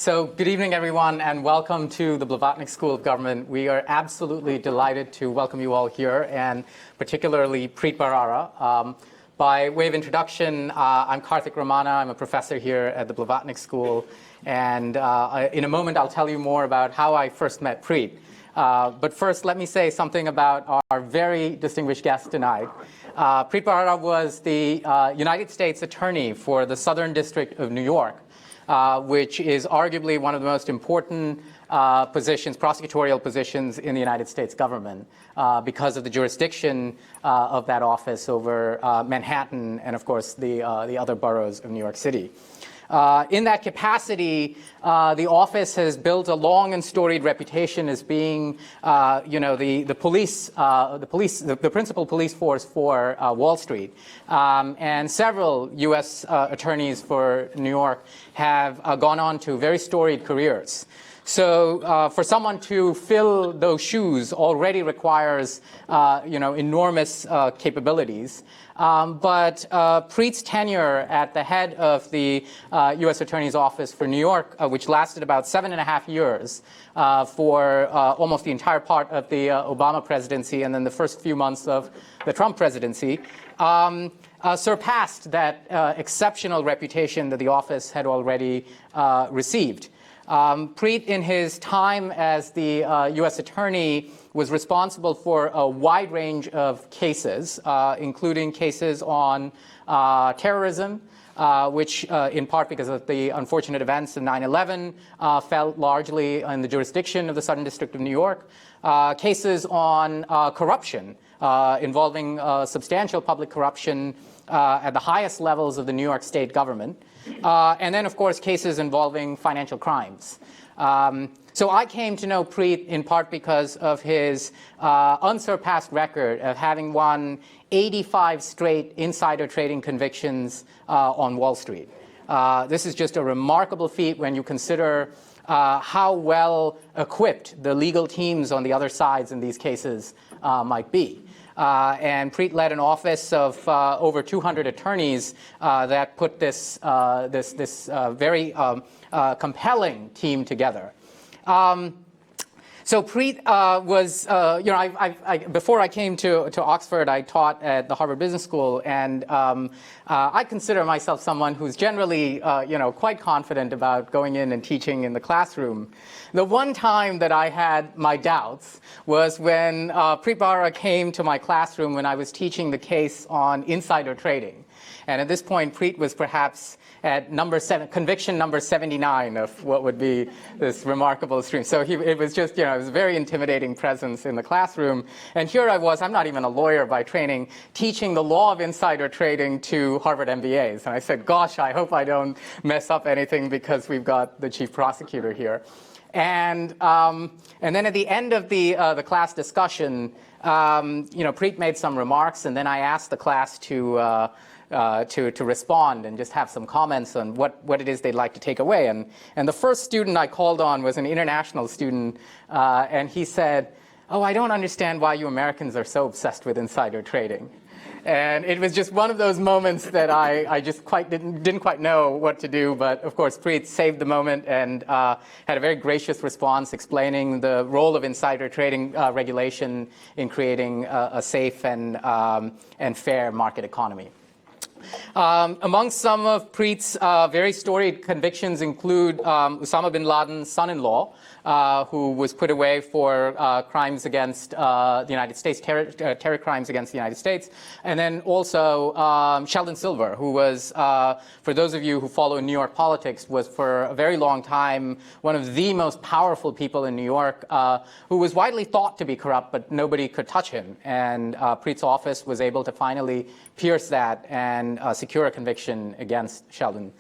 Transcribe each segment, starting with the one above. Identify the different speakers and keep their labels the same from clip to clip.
Speaker 1: So good evening, everyone, and welcome to the Blavatnik School of Government. We are absolutely delighted to welcome you all here, and particularly Preet Bharara. By way of introduction, I'm Karthik Ramana. I'm a professor here at the Blavatnik School, and in a moment I'll tell you more about how I first met Preet. But first, let me say something about our very distinguished guest tonight. Preet Bharara was the United States Attorney for the Southern District of New York, which is arguably one of the most important prosecutorial positions in the United States government because of the jurisdiction of that office over Manhattan and, of course, the other boroughs of New York City. In that capacity, the office has built a long and storied reputation as being, the principal police force for Wall Street. And several U.S. attorneys for New York have gone on to very storied careers. So for someone to fill those shoes already requires, enormous capabilities. But Preet's tenure at the head of the U.S. Attorney's Office for New York, which lasted about 7.5 years for almost the entire part of the Obama presidency and then the first few months of the Trump presidency, surpassed that exceptional reputation that the office had already received. Preet, in his time as the U.S. Attorney, was responsible for a wide range of cases, including cases on terrorism, which, in part because of the unfortunate events of 9/11, fell largely in the jurisdiction of the Southern District of New York, cases on corruption, involving substantial public corruption at the highest levels of the New York State government, and then, of course, cases involving financial crimes. So I came to know Preet in part because of his unsurpassed record of having won 85 straight insider trading convictions on Wall Street. This is just a remarkable feat when you consider how well equipped the legal teams on the other sides in these cases might be. And Preet led an office of over 200 attorneys that put this very compelling team together. So Preet was, before I came to Oxford, I taught at the Harvard Business School, and I consider myself someone who's generally, quite confident about going in and teaching in the classroom. The one time that I had my doubts was when Preet Bharara came to my classroom when I was teaching the case on insider trading. And at this point, Preet was perhaps at conviction number 79 of what would be this remarkable stream. So it was just, it was a very intimidating presence in the classroom. And here I was, I'm not even a lawyer by training, teaching the law of insider trading to Harvard MBAs. And I said, gosh, I hope I don't mess up anything because we've got the chief prosecutor here. And then at the end of the class discussion, Preet made some remarks, and then I asked the class to respond and just have some comments on what it is they'd like to take away. And the first student I called on was an international student, and he said, "Oh, I don't understand why you Americans are so obsessed with insider trading." And it was just one of those moments that I just didn't quite know what to do. But of course, Preet saved the moment and had a very gracious response explaining the role of insider trading regulation in creating a safe and fair market economy. Among some of Preet's very storied convictions include Osama bin Laden's son-in-law, who was put away for crimes against the United States, terror crimes against the United States, and then also Sheldon Silver, who was, for those of you who follow New York politics, was for a very long time one of the most powerful people in New York, who was widely thought to be corrupt, but nobody could touch him. And Preet's office was able to finally pierce that and secure a conviction against Sheldon.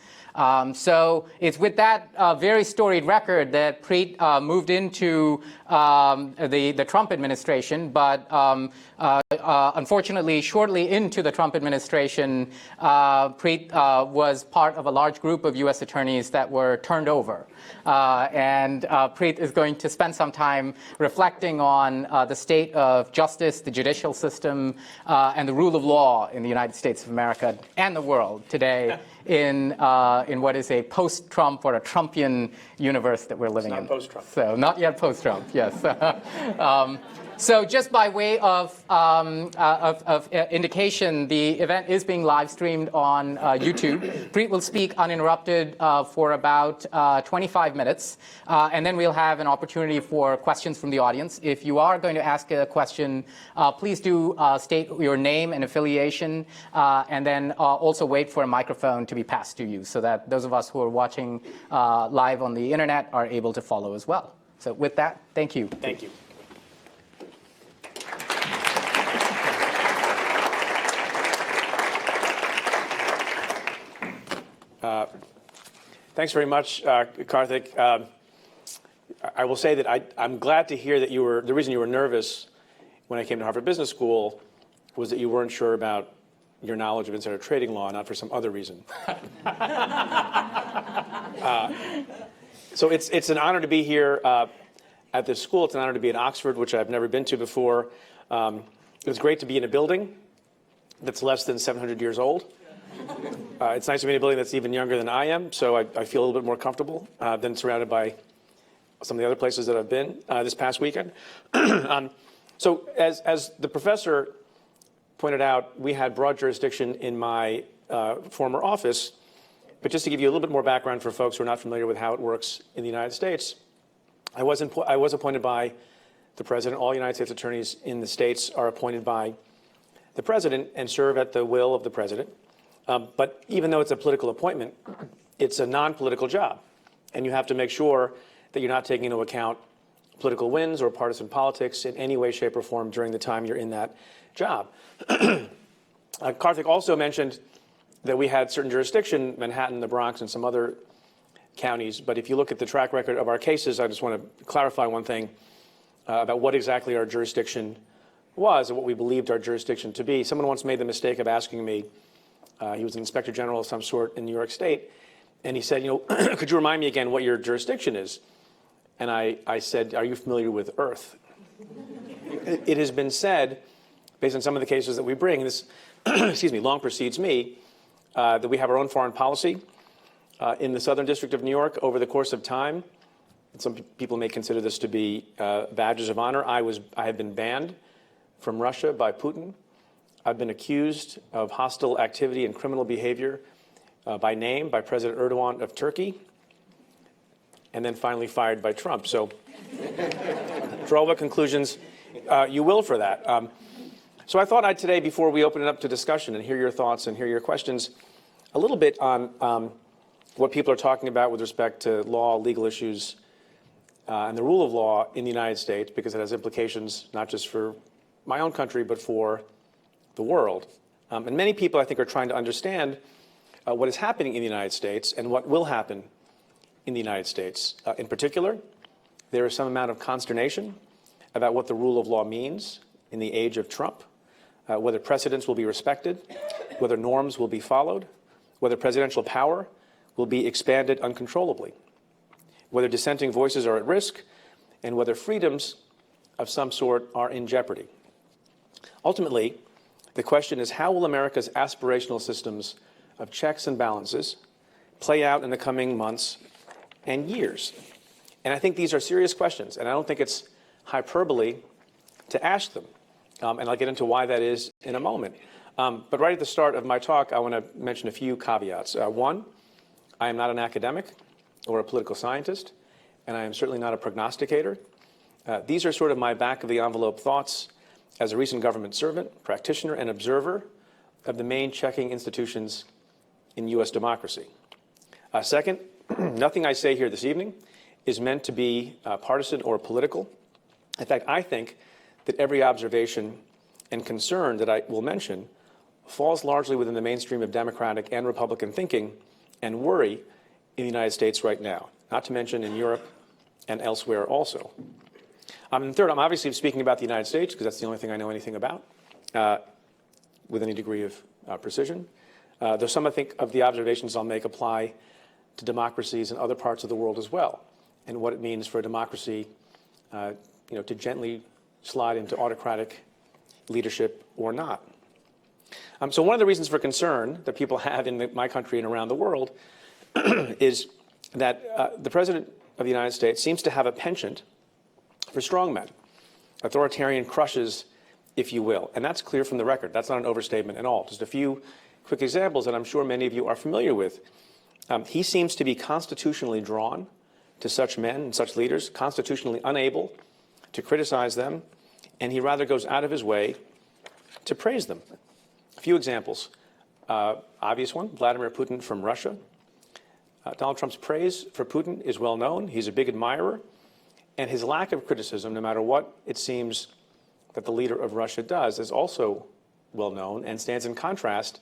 Speaker 1: So it's with that very storied record that Preet moved into the Trump administration, but unfortunately, shortly into the Trump administration, Preet was part of a large group of U.S. attorneys that were turned over. And Preet is going to spend some time reflecting on the state of justice, the judicial system, and the rule of law in the United States of America and the world today in what is a post-Trump or a Trumpian universe that we're living in.
Speaker 2: Not post-Trump.
Speaker 1: So not yet post-Trump, yes. So just by way of indication, the event is being live streamed on YouTube. Preet will speak uninterrupted for about 25 minutes, and then we'll have an opportunity for questions from the audience. If you are going to ask a question, please do state your name and affiliation, and then also wait for a microphone to be passed to you so that those of us who are watching live on the internet are able to follow as well. So with that, thank you.
Speaker 2: Thank you. Thanks very much, Karthik. I will say that I'm glad to hear that the reason you were nervous when I came to Harvard Business School was that you weren't sure about your knowledge of insider trading law, not for some other reason. So it's an honor to be here at this school. It's an honor to be at Oxford, which I've never been to before. It was great to be in a building that's less than 700 years old. It's nice to be in a building that's even younger than I am, so I feel a little bit more comfortable than surrounded by some of the other places that I've been this past weekend. So as the professor pointed out, we had broad jurisdiction in my former office. But just to give you a little bit more background for folks who are not familiar with how it works in the United States, I was appointed by the president. All United States attorneys in the states are appointed by the president and serve at the will of the president. But even though it's a political appointment, it's a non-political job. And you have to make sure that you're not taking into account political wins or partisan politics in any way, shape, or form during the time you're in that job. Karthik also mentioned that we had certain jurisdiction, Manhattan, the Bronx, and some other counties. But if you look at the track record of our cases, I just want to clarify one thing about what exactly our jurisdiction was and what we believed our jurisdiction to be. Someone once made the mistake of asking me, he was an inspector general of some sort in New York State, and he said, could you remind me again what your jurisdiction is? And I said, are you familiar with Earth? It has been said, based on some of the cases that we bring, this excuse me, long precedes me, that we have our own foreign policy in the Southern District of New York over the course of time. And some people may consider this to be badges of honor. I have been banned from Russia by Putin. I've been accused of hostile activity and criminal behavior by name by President Erdogan of Turkey, and then finally fired by Trump. So draw what conclusions you will for that. So I thought I'd today, before we open it up to discussion and hear your thoughts and hear your questions, a little bit on what people are talking about with respect to law, legal issues, and the rule of law in the United States, because it has implications not just for my own country, but for the world. And many people, I think, are trying to understand what is happening in the United States and what will happen in the United States. In particular, there is some amount of consternation about what the rule of law means in the age of Trump, whether precedents will be respected, whether norms will be followed, whether presidential power will be expanded uncontrollably, whether dissenting voices are at risk, and whether freedoms of some sort are in jeopardy. Ultimately, the question is, how will America's aspirational systems of checks and balances play out in the coming months and years? And I think these are serious questions, and I don't think it's hyperbole to ask them. And I'll get into why that is in a moment. But right at the start of my talk, I want to mention a few caveats. One, I am not an academic or a political scientist, and I am certainly not a prognosticator. These are sort of my back-of-the-envelope thoughts as a recent government servant, practitioner, and observer of the main checking institutions in U.S. democracy. Second, nothing I say here this evening is meant to be partisan or political. In fact, I think that every observation and concern that I will mention falls largely within the mainstream of Democratic and Republican thinking and worry in the United States right now, not to mention in Europe and elsewhere also. And third, I'm obviously speaking about the United States because that's the only thing I know anything about with any degree of precision. Though some, I think, of the observations I'll make apply to democracies in other parts of the world as well, and what it means for a democracy to gently slide into autocratic leadership or not. So one of the reasons for concern that people have in my country and around the world is that the President of the United States seems to have a penchant for strongmen, authoritarian crushes, if you will. And that's clear from the record. That's not an overstatement at all. Just a few quick examples that I'm sure many of you are familiar with. He seems to be constitutionally drawn to such men and such leaders, constitutionally unable to criticize them, and he rather goes out of his way to praise them. A few examples. Obvious one, Vladimir Putin from Russia. Donald Trump's praise for Putin is well known. He's a big admirer. And his lack of criticism, no matter what it seems that the leader of Russia does, is also well known and stands in contrast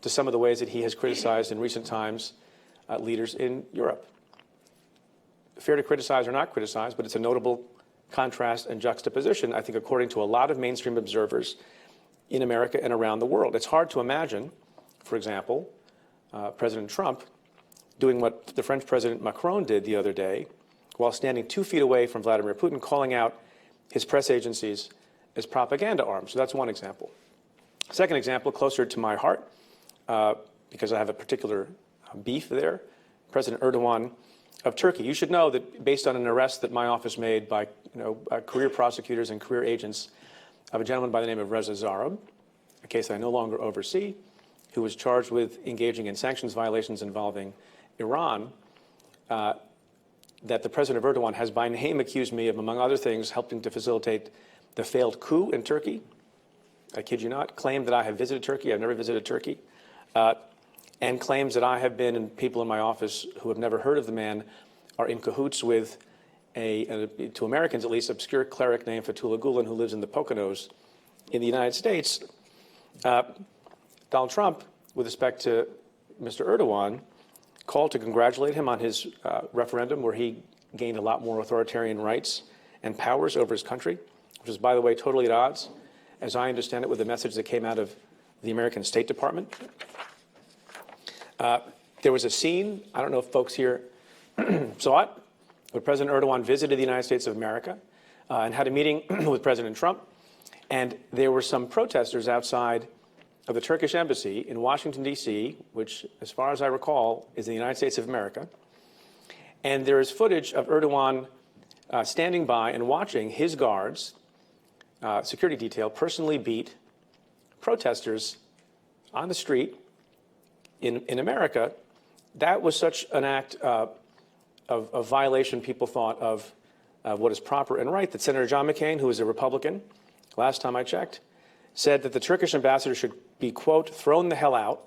Speaker 2: to some of the ways that he has criticized in recent times leaders in Europe. Fair to criticize or not criticize, but it's a notable contrast and juxtaposition, I think, according to a lot of mainstream observers in America and around the world. It's hard to imagine, for example, President Trump doing what the French President Macron did the other day while standing 2 feet away from Vladimir Putin, calling out his press agencies as propaganda arms. So that's one example. Second example, closer to my heart, because I have a particular beef there, President Erdogan of Turkey. You should know that based on an arrest that my office made by career prosecutors and career agents of a gentleman by the name of Reza Zarrab, a case I no longer oversee, who was charged with engaging in sanctions violations involving Iran, that the President of Erdogan has by name accused me of, among other things, helping to facilitate the failed coup in Turkey. I kid you not. Claimed that I have visited Turkey. I've never visited Turkey. And claims that I have been, and people in my office who have never heard of the man are in cahoots with to Americans at least, obscure cleric named Fethullah Gulen who lives in the Poconos in the United States. Donald Trump, with respect to Mr. Erdogan, called to congratulate him on his referendum where he gained a lot more authoritarian rights and powers over his country, which is, by the way, totally at odds, as I understand it, with the message that came out of the American State Department. There was a scene, I don't know if folks here saw it, where President Erdogan visited the United States of America and had a meeting with President Trump. And there were some protesters outside of the Turkish embassy in Washington, D.C., which, as far as I recall, is the United States of America. And there is footage of Erdogan standing by and watching his guards, security detail, personally beat protesters on the street in America. That was such an act of violation, people thought, of what is proper and right, that Senator John McCain, who is a Republican, last time I checked, said that the Turkish ambassador should be, quote, thrown the hell out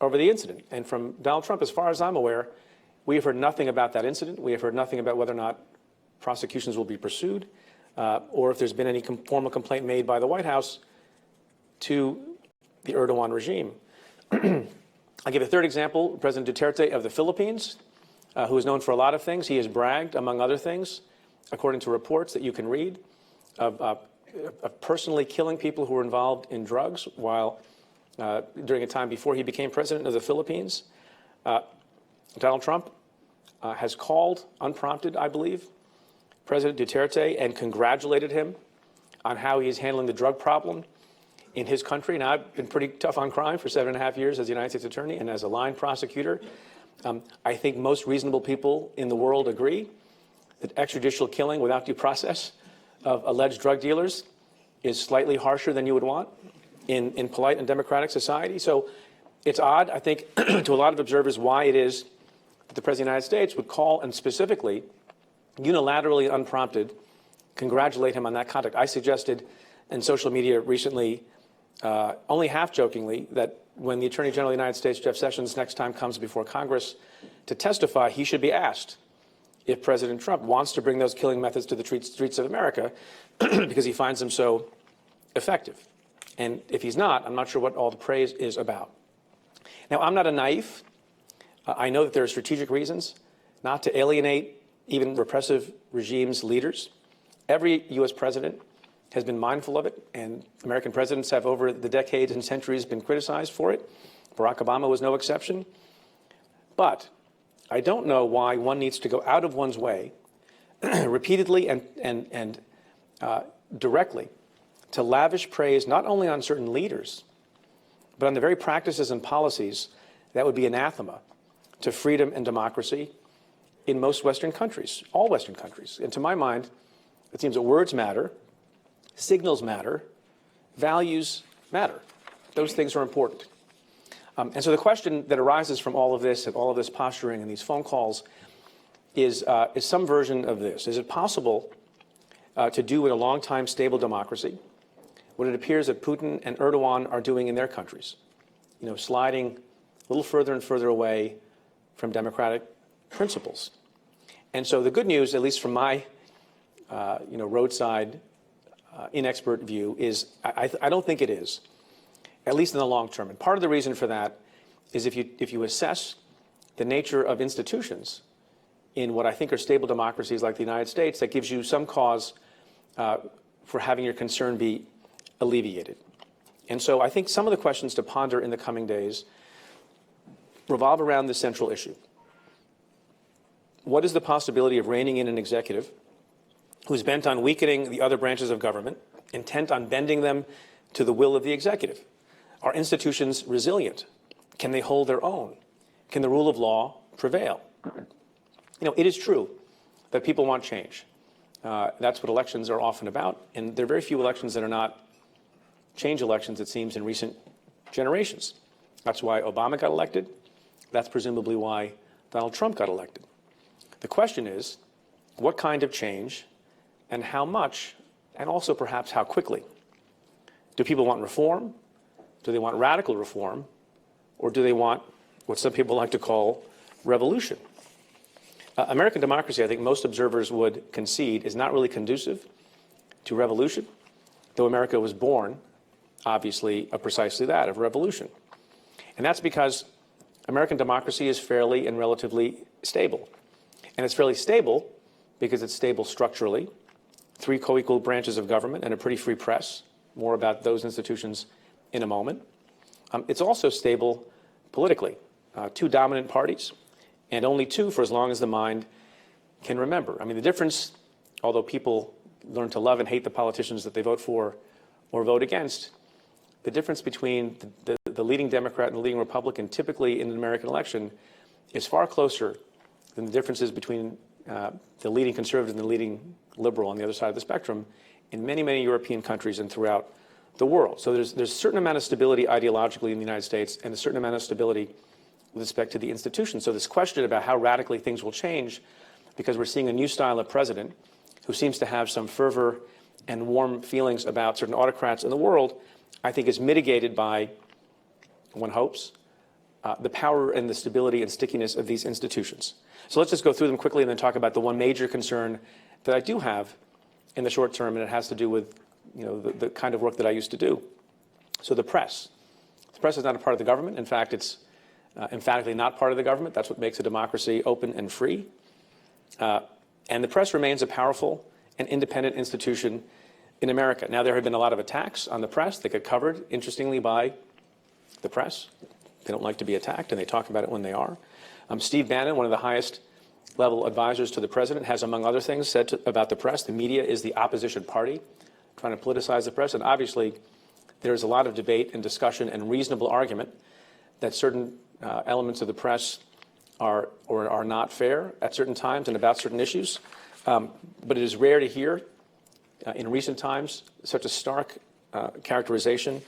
Speaker 2: over the incident. And from Donald Trump, as far as I'm aware, we have heard nothing about that incident. We have heard nothing about whether or not prosecutions will be pursued or if there's been any formal complaint made by the White House to the Erdogan regime. I'll give a third example, President Duterte of the Philippines, who is known for a lot of things. He has bragged, among other things, according to reports that you can read, of personally killing people who were involved in drugs while during a time before he became president of the Philippines. Donald Trump has called, unprompted, I believe, President Duterte and congratulated him on how he is handling the drug problem in his country. Now, I've been pretty tough on crime for 7.5 years as the United States Attorney and as a line prosecutor. I think most reasonable people in the world agree that extrajudicial killing without due process of alleged drug dealers is slightly harsher than you would want in polite and democratic society. So it's odd, I think, to a lot of observers why it is that the President of the United States would call and specifically, unilaterally and unprompted, congratulate him on that conduct. I suggested in social media recently, only half-jokingly, that when the Attorney General of the United States, Jeff Sessions, next time comes before Congress to testify, he should be asked if President Trump wants to bring those killing methods to the streets of America because he finds them so effective. And if he's not, I'm not sure what all the praise is about. Now, I'm not a naif. I know that there are strategic reasons not to alienate even repressive regimes' leaders. Every U.S. president has been mindful of it, and American presidents have over the decades and centuries been criticized for it. Barack Obama was no exception. But I don't know why one needs to go out of one's way repeatedly and directly to lavish praise not only on certain leaders But on the very practices and policies, that would be anathema to freedom and democracy in most Western countries, all Western countries. And to my mind, it seems that words matter, signals matter, values matter. Those things are important. And so the question that arises from all of this and all of this posturing and these phone calls is some version of this. Is it possible to do in a long-time stable democracy what it appears that Putin and Erdogan are doing in their countries? You know, sliding a little further and further away from democratic principles. And so the good news, at least from my roadside inexpert view, is I don't think it is, at least in the long term. And part of the reason for that is if you assess the nature of institutions in what I think are stable democracies like the United States, that gives you some cause for having your concern be alleviated. And so I think some of the questions to ponder in the coming days revolve around this central issue. What is the possibility of reining in an executive who's bent on weakening the other branches of government, intent on bending them to the will of the executive? Are institutions resilient? Can they hold their own? Can the rule of law prevail? You know, it is true that people want change. That's what elections are often about, and there are very few elections that are not change elections, it seems, in recent generations. That's why Obama got elected. That's presumably why Donald Trump got elected. The question is, what kind of change and how much, and also perhaps how quickly? Do people want reform? Do they want radical reform? Or do they want what some people like to call revolution? American democracy, I think most observers would concede, is not really conducive to revolution, though America was born, obviously, of precisely that, of revolution. And that's because American democracy is fairly and relatively stable. And it's fairly stable because it's stable structurally, 3 co-equal branches of government and a pretty free press. More about those institutions in a moment. It's also stable politically. 2 dominant parties, and only 2 for as long as the mind can remember. I mean, the difference, although people learn to love and hate the politicians that they vote for or vote against, the difference between the leading Democrat and the leading Republican typically in an American election is far closer than the differences between the leading conservative and the leading liberal on the other side of the spectrum in many, many European countries and throughout the world. So there's a certain amount of stability ideologically in the United States and a certain amount of stability with respect to the institutions. So this question about how radically things will change, because we're seeing a new style of president who seems to have some fervor and warm feelings about certain autocrats in the world, I think is mitigated by, one hopes, the power and the stability and stickiness of these institutions. So let's just go through them quickly and then talk about the one major concern that I do have in the short term, and it has to do with the kind of work that I used to do. So the press. The press is not a part of the government. In fact, it's emphatically not part of the government. That's what makes a democracy open and free. And the press remains a powerful and independent institution in America. Now, there have been a lot of attacks on the press that get covered, interestingly, by the press. They don't like to be attacked, and they talk about it when they are. Steve Bannon, one of the highest level advisors to the president, has, among other things, said about the press, the media is the opposition party, trying to politicize the press. And obviously, there's a lot of debate and discussion and reasonable argument that certain elements of the press are or are not fair at certain times and about certain issues. But it is rare to hear in recent times such a stark characterization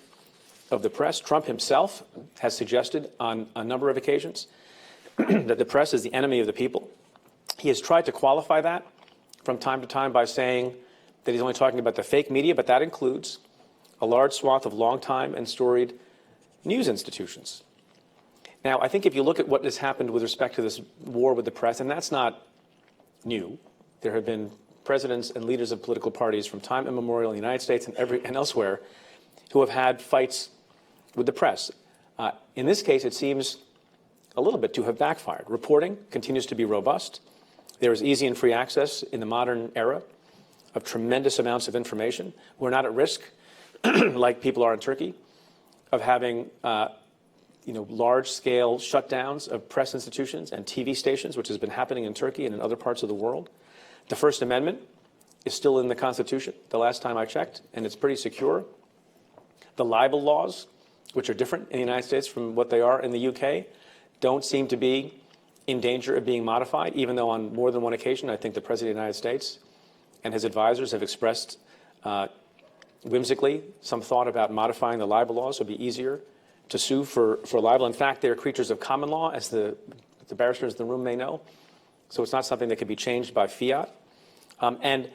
Speaker 2: of the press. Trump himself has suggested on a number of occasions that the press is the enemy of the people. He has tried to qualify that from time to time by saying that he's only talking about the fake media, but that includes a large swath of long-time and storied news institutions. Now, I think if you look at what has happened with respect to this war with the press, and that's not new. There have been presidents and leaders of political parties from time immemorial in the United States and elsewhere who have had fights with the press. In this case, it seems a little bit to have backfired. Reporting continues to be robust. There is easy and free access in the modern era of tremendous amounts of information. We're not at risk, like people are in Turkey, of having large-scale shutdowns of press institutions and TV stations, which has been happening in Turkey and in other parts of the world. The First Amendment is still in the Constitution, the last time I checked, and it's pretty secure. The libel laws which are different in the United States from what they are in the UK, don't seem to be in danger of being modified, even though on more than one occasion, I think the President of the United States and his advisors have expressed whimsically some thought about modifying the libel laws so it would be easier to sue for libel. In fact, they are creatures of common law, as the barristers in the room may know. So it's not something that can be changed by fiat. And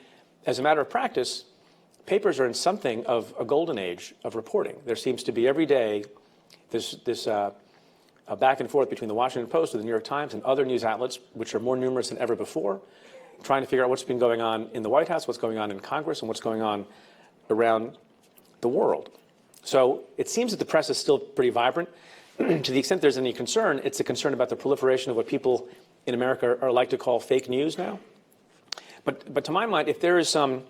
Speaker 2: as a matter of practice, papers are in something of a golden age of reporting. There seems to be every day this back and forth between the Washington Post and the New York Times and other news outlets, which are more numerous than ever before, trying to figure out what's been going on in the White House, what's going on in Congress, and what's going on around the world. So it seems that the press is still pretty vibrant. To the extent there's any concern, it's a concern about the proliferation of what people in America are like to call fake news now. But to my mind, if there is some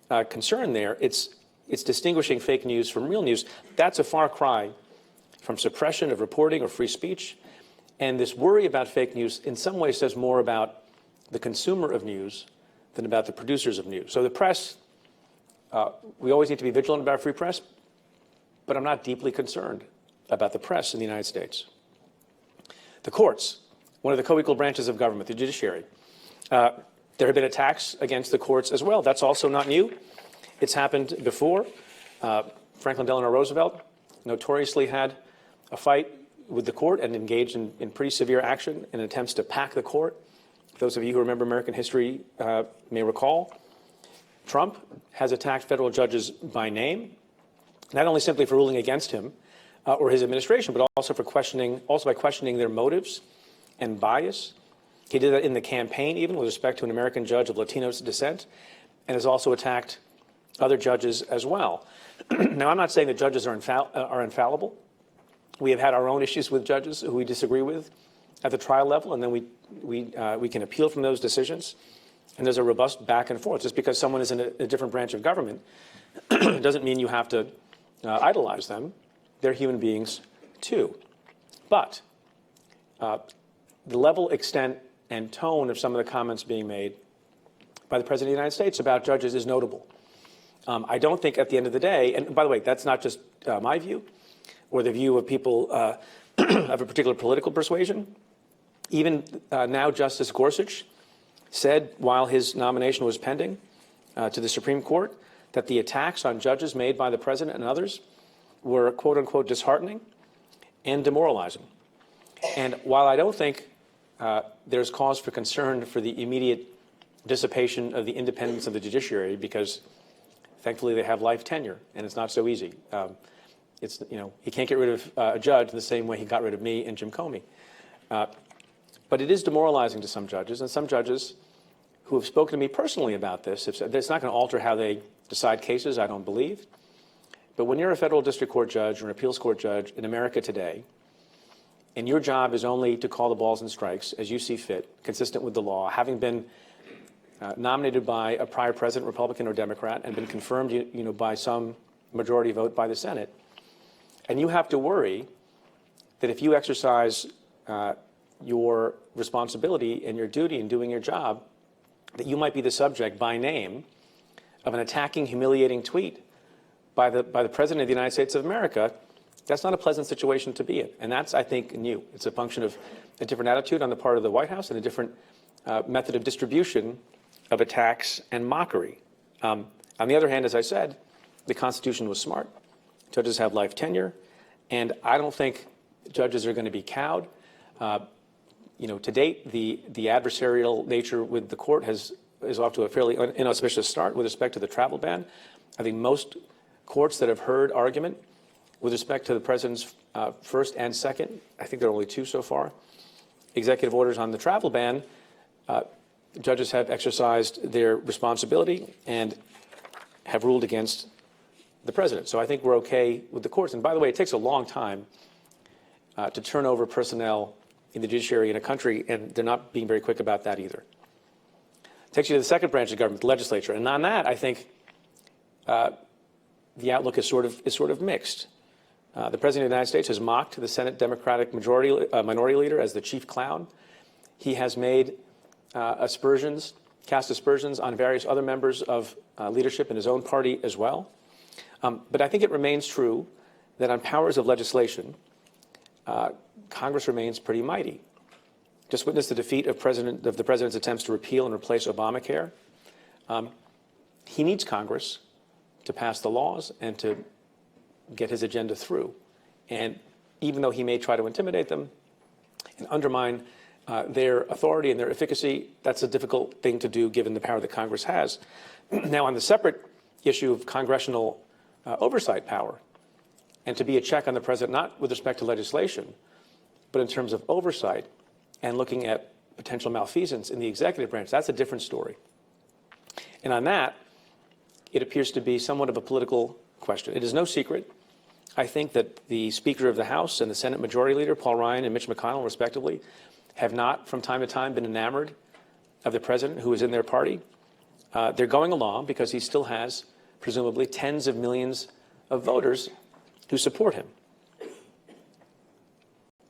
Speaker 2: concern there, it's distinguishing fake news from real news. That's a far cry from suppression of reporting or free speech. And this worry about fake news in some ways says more about the consumer of news than about the producers of news. So the press, we always need to be vigilant about free press, but I'm not deeply concerned about the press in the United States. The courts, one of the co-equal branches of government, the judiciary. There have been attacks against the courts as well. That's also not new. It's happened before. Franklin Delano Roosevelt notoriously had a fight with the court and engaged in pretty severe action in attempts to pack the court. Those of you who remember American history may recall. Trump has attacked federal judges by name, not only simply for ruling against him or his administration, but also by questioning their motives and bias. He did that in the campaign, even with respect to an American judge of Latino descent, and has also attacked other judges as well. Now, I'm not saying that judges are infallible. We have had our own issues with judges who we disagree with at the trial level, and then we can appeal from those decisions. And there's a robust back and forth. Just because someone is in a different branch of government doesn't mean you have to idolize them. They're human beings too. But the level, extent, and tone of some of the comments being made by the President of the United States about judges is notable. I don't think at the end of the day, and by the way, that's not just my view or the view of people of a particular political persuasion. Even now, Justice Gorsuch said while his nomination was pending to the Supreme Court that the attacks on judges made by the President and others were, quote unquote, disheartening and demoralizing. And while I don't think there's cause for concern for the immediate dissipation of the independence of the judiciary, because thankfully they have life tenure and it's not so easy. He can't get rid of a judge in the same way he got rid of me and Jim Comey. But it is demoralizing to some judges, and some judges who have spoken to me personally about this have said it's not going to alter how they decide cases, I don't believe. But when you're a federal district court judge or an appeals court judge in America today, and your job is only to call the balls and strikes as you see fit, consistent with the law, having been nominated by a prior president, Republican or Democrat, and been confirmed by some majority vote by the Senate, and you have to worry that if you exercise your responsibility and your duty in doing your job, that you might be the subject by name of an attacking, humiliating tweet by the President of the United States of America, that's not a pleasant situation to be in. And that's, I think, new. It's a function of a different attitude on the part of the White House and a different method of distribution of attacks and mockery. On the other hand, as I said, the Constitution was smart. Judges have life tenure, and I don't think judges are going to be cowed. To date, the adversarial nature with the court is off to a fairly inauspicious start with respect to the travel ban. I think most courts that have heard argument with respect to the president's first and second, I think there are only two so far, executive orders on the travel ban, judges have exercised their responsibility and have ruled against the president. So I think we're okay with the courts. And by the way, it takes a long time to turn over personnel in the judiciary in a country, and they're not being very quick about that either. Takes you to the second branch of government, the legislature. And on that, I think the outlook is sort of mixed. The President of the United States has mocked the Senate Democratic minority leader as the chief clown. He has made cast aspersions on various other members of leadership in his own party as well. But I think it remains true that on powers of legislation, Congress remains pretty mighty. Just witnessed the defeat of the president's attempts to repeal and replace Obamacare. He needs Congress to pass the laws and to get his agenda through. And even though he may try to intimidate them and undermine their authority and their efficacy, that's a difficult thing to do given the power that Congress has. Now, on the separate issue of congressional oversight power, and to be a check on the president, not with respect to legislation, but in terms of oversight and looking at potential malfeasance in the executive branch, that's a different story. And on that, it appears to be somewhat of a political question. It is no secret, I think, that the Speaker of the House and the Senate Majority Leader, Paul Ryan and Mitch McConnell, respectively, have not, from time to time, been enamored of the president who is in their party. They're going along because he still has, presumably, tens of millions of voters who support him.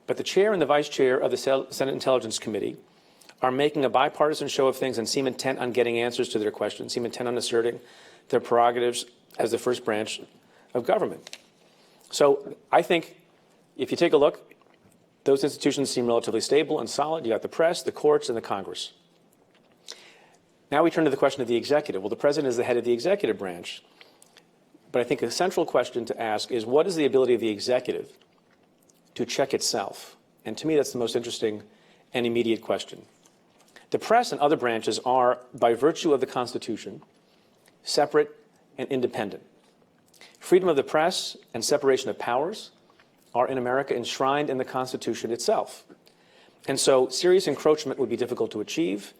Speaker 2: But the chair and the vice chair of the Senate Intelligence Committee are making a bipartisan show of things and seem intent on getting answers to their questions, seem intent on asserting their prerogatives as the first branch of government. So I think if you take a look, those institutions seem relatively stable and solid. You got the press, the courts, and the Congress. Now we turn to the question of the executive. Well, the president is the head of the executive branch. But I think a central question to ask is, what is the ability of the executive to check itself? And to me, that's the most interesting and immediate question. The press and other branches are, by virtue of the Constitution, separate and independent. Freedom of the press and separation of powers are in America enshrined in the Constitution itself. And so serious encroachment would be difficult to achieve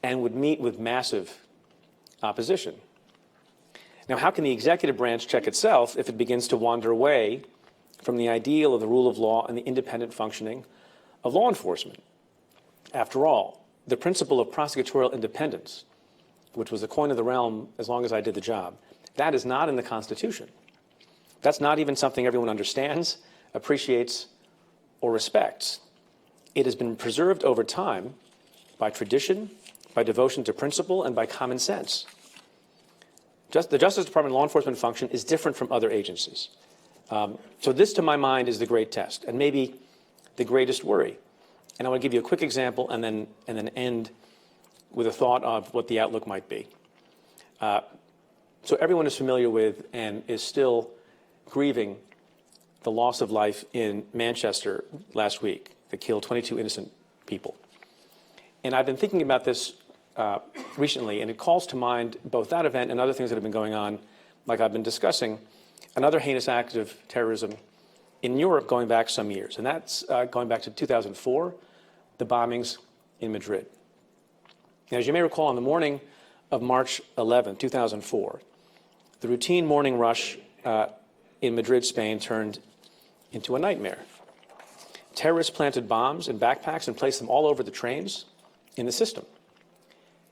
Speaker 2: and would meet with massive opposition. Now, how can the executive branch check itself if it begins to wander away from the ideal of the rule of law and the independent functioning of law enforcement? After all, the principle of prosecutorial independence, which was the coin of the realm as long as I did the job, that is not in the Constitution. That's not even something everyone understands, appreciates, or respects. It has been preserved over time by tradition, by devotion to principle, and by common sense. The Justice Department law enforcement function is different from other agencies. So this, to my mind, is the great test, and maybe the greatest worry. And I want to give you a quick example and then end with a thought of what the outlook might be. So everyone is familiar with and is still grieving the loss of life in Manchester last week that killed 22 innocent people. And I've been thinking about this recently, and it calls to mind both that event and other things that have been going on, like I've been discussing, another heinous act of terrorism in Europe going back some years. And that's going back to 2004, the bombings in Madrid. Now, as you may recall, on the morning of March 11, 2004, the routine morning rush in Madrid, Spain, turned into a nightmare. Terrorists planted bombs in backpacks and placed them all over the trains in the system.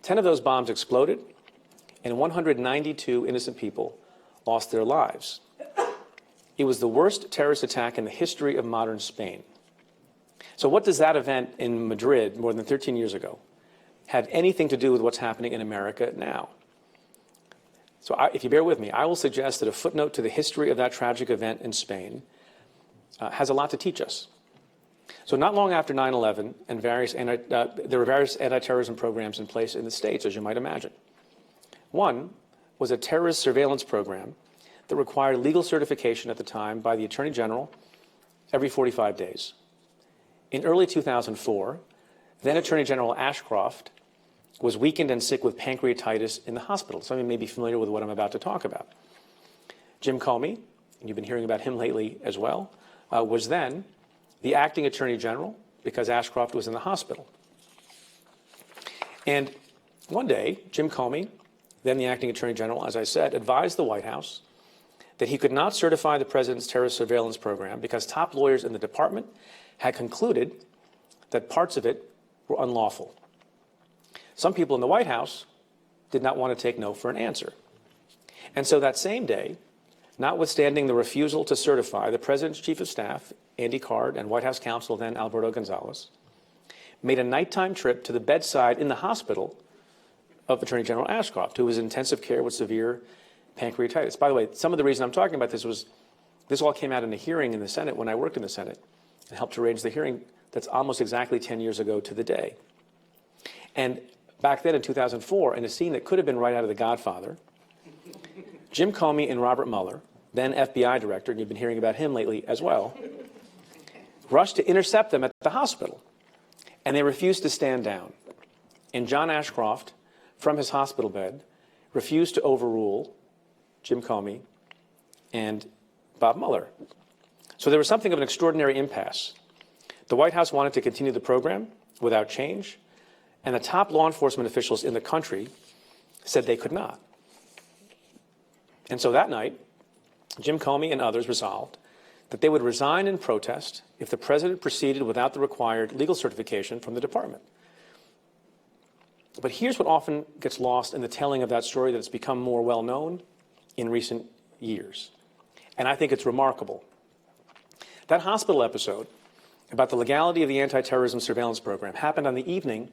Speaker 2: 10 of those bombs exploded, and 192 innocent people lost their lives. It was the worst terrorist attack in the history of modern Spain. So what does that event in Madrid more than 13 years ago have anything to do with what's happening in America now? So if you bear with me, I will suggest that a footnote to the history of that tragic event in Spain has a lot to teach us. So not long after 9/11, and there were various anti-terrorism programs in place in the States, as you might imagine. One was a terrorist surveillance program that required legal certification at the time by the Attorney General every 45 days. In early 2004, then Attorney General Ashcroft was weakened and sick with pancreatitis in the hospital. Some of you may be familiar with what I'm about to talk about. Jim Comey, and you've been hearing about him lately as well, was then the acting Attorney General because Ashcroft was in the hospital. And one day, Jim Comey, then the acting Attorney General, as I said, advised the White House that he could not certify the president's terrorist surveillance program because top lawyers in the department had concluded that parts of it were unlawful. Some people in the White House did not want to take no for an answer. And so that same day, notwithstanding the refusal to certify, the president's chief of staff, Andy Card, and White House counsel then Alberto Gonzales, made a nighttime trip to the bedside in the hospital of Attorney General Ashcroft, who was in intensive care with severe pancreatitis. By the way, some of the reason I'm talking about this was This all came out in a hearing in the Senate when I worked in the Senate and helped arrange the hearing. That's almost exactly 10 years ago to the day. And back then in 2004, in a scene that could have been right out of The Godfather, Jim Comey and Robert Mueller, then FBI director, and you've been hearing about him lately as well, rushed to intercept them at the hospital. And they refused to stand down. And John Ashcroft, from his hospital bed, refused to overrule Jim Comey and Bob Mueller. So there was something of an extraordinary impasse. The White House wanted to continue the program without change, and the top law enforcement officials in the country said they could not. And so that night, Jim Comey and others resolved that they would resign in protest if the president proceeded without the required legal certification from the department. But here's what often gets lost in the telling of that story that has become more well-known in recent years. And I think it's remarkable. That hospital episode about the legality of the anti-terrorism surveillance program happened on the evening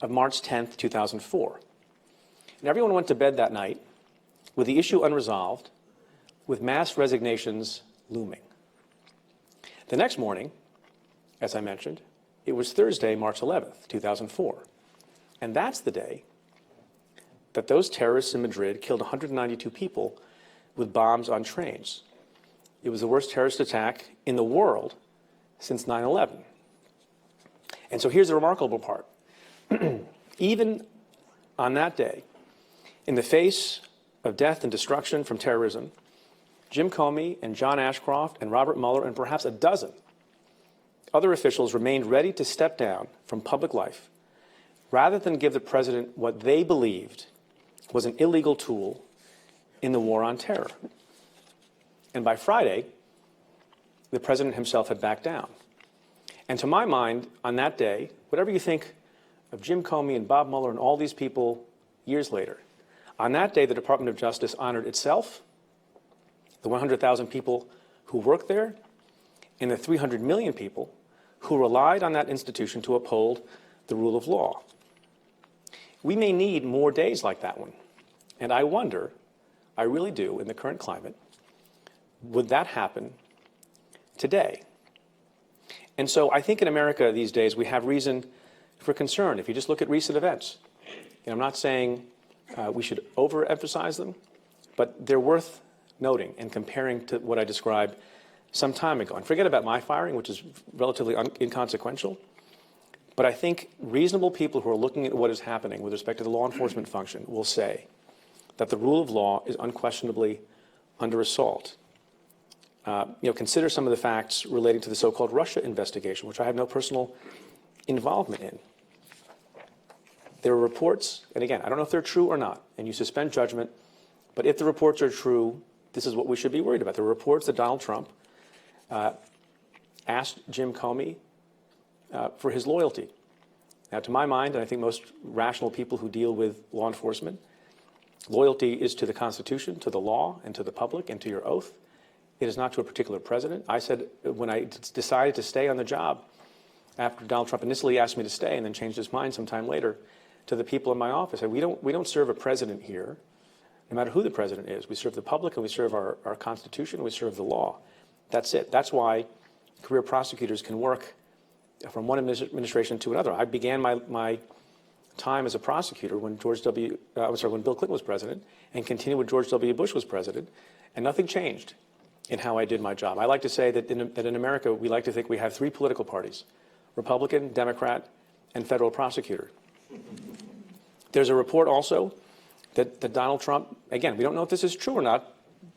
Speaker 2: of March 10th, 2004. And everyone went to bed that night with the issue unresolved, with mass resignations looming. The next morning, as I mentioned, it was Thursday, March 11th, 2004. And that's the day that those terrorists in Madrid killed 192 people with bombs on trains. It was the worst terrorist attack in the world since 9/11. And so here's the remarkable part. Even on that day, in the face of death and destruction from terrorism, Jim Comey and John Ashcroft and Robert Mueller and perhaps a dozen other officials remained ready to step down from public life rather than give the president what they believed was an illegal tool in the war on terror. And by Friday, the president himself had backed down. And to my mind, on that day, whatever you think of Jim Comey and Bob Mueller and all these people years later, on that day, the Department of Justice honored itself, the 100,000 people who worked there, and the 300 million people who relied on that institution to uphold the rule of law. We may need more days like that one. And I wonder, I really do, in the current climate, would that happen today? And so I think in America these days we have reason for concern. If you just look at recent events, and I'm not saying we should overemphasize them, but they're worth noting and comparing to what I described some time ago. And forget about my firing, which is relatively inconsequential. But I think reasonable people who are looking at what is happening with respect to the law enforcement function will say that the rule of law is unquestionably under assault. Consider some of the facts relating to the so-called Russia investigation, which I have no personal involvement in. There are reports, and again, I don't know if they're true or not, and you suspend judgment, but if the reports are true, this is what we should be worried about. There are reports that Donald Trump asked Jim Comey for his loyalty. Now, to my mind, and I think most rational people who deal with law enforcement, loyalty is to the Constitution, to the law, and to the public, and to your oath. It is not to a particular president. I said when I decided to stay on the job after Donald Trump initially asked me to stay and then changed his mind sometime later to the people in my office, I said, we don't serve a president here, no matter who the president is. We serve the public and we serve our Constitution, we serve the law. That's it. That's why career prosecutors can work from one administration to another. I began my time as a prosecutor when Bill Clinton was president, and continued when George W. Bush was president, and nothing changed in how I did my job. I like to say that in America, we like to think we have three political parties: Republican, Democrat, and federal prosecutor. There's a report also that Donald Trump, again, we don't know if this is true or not,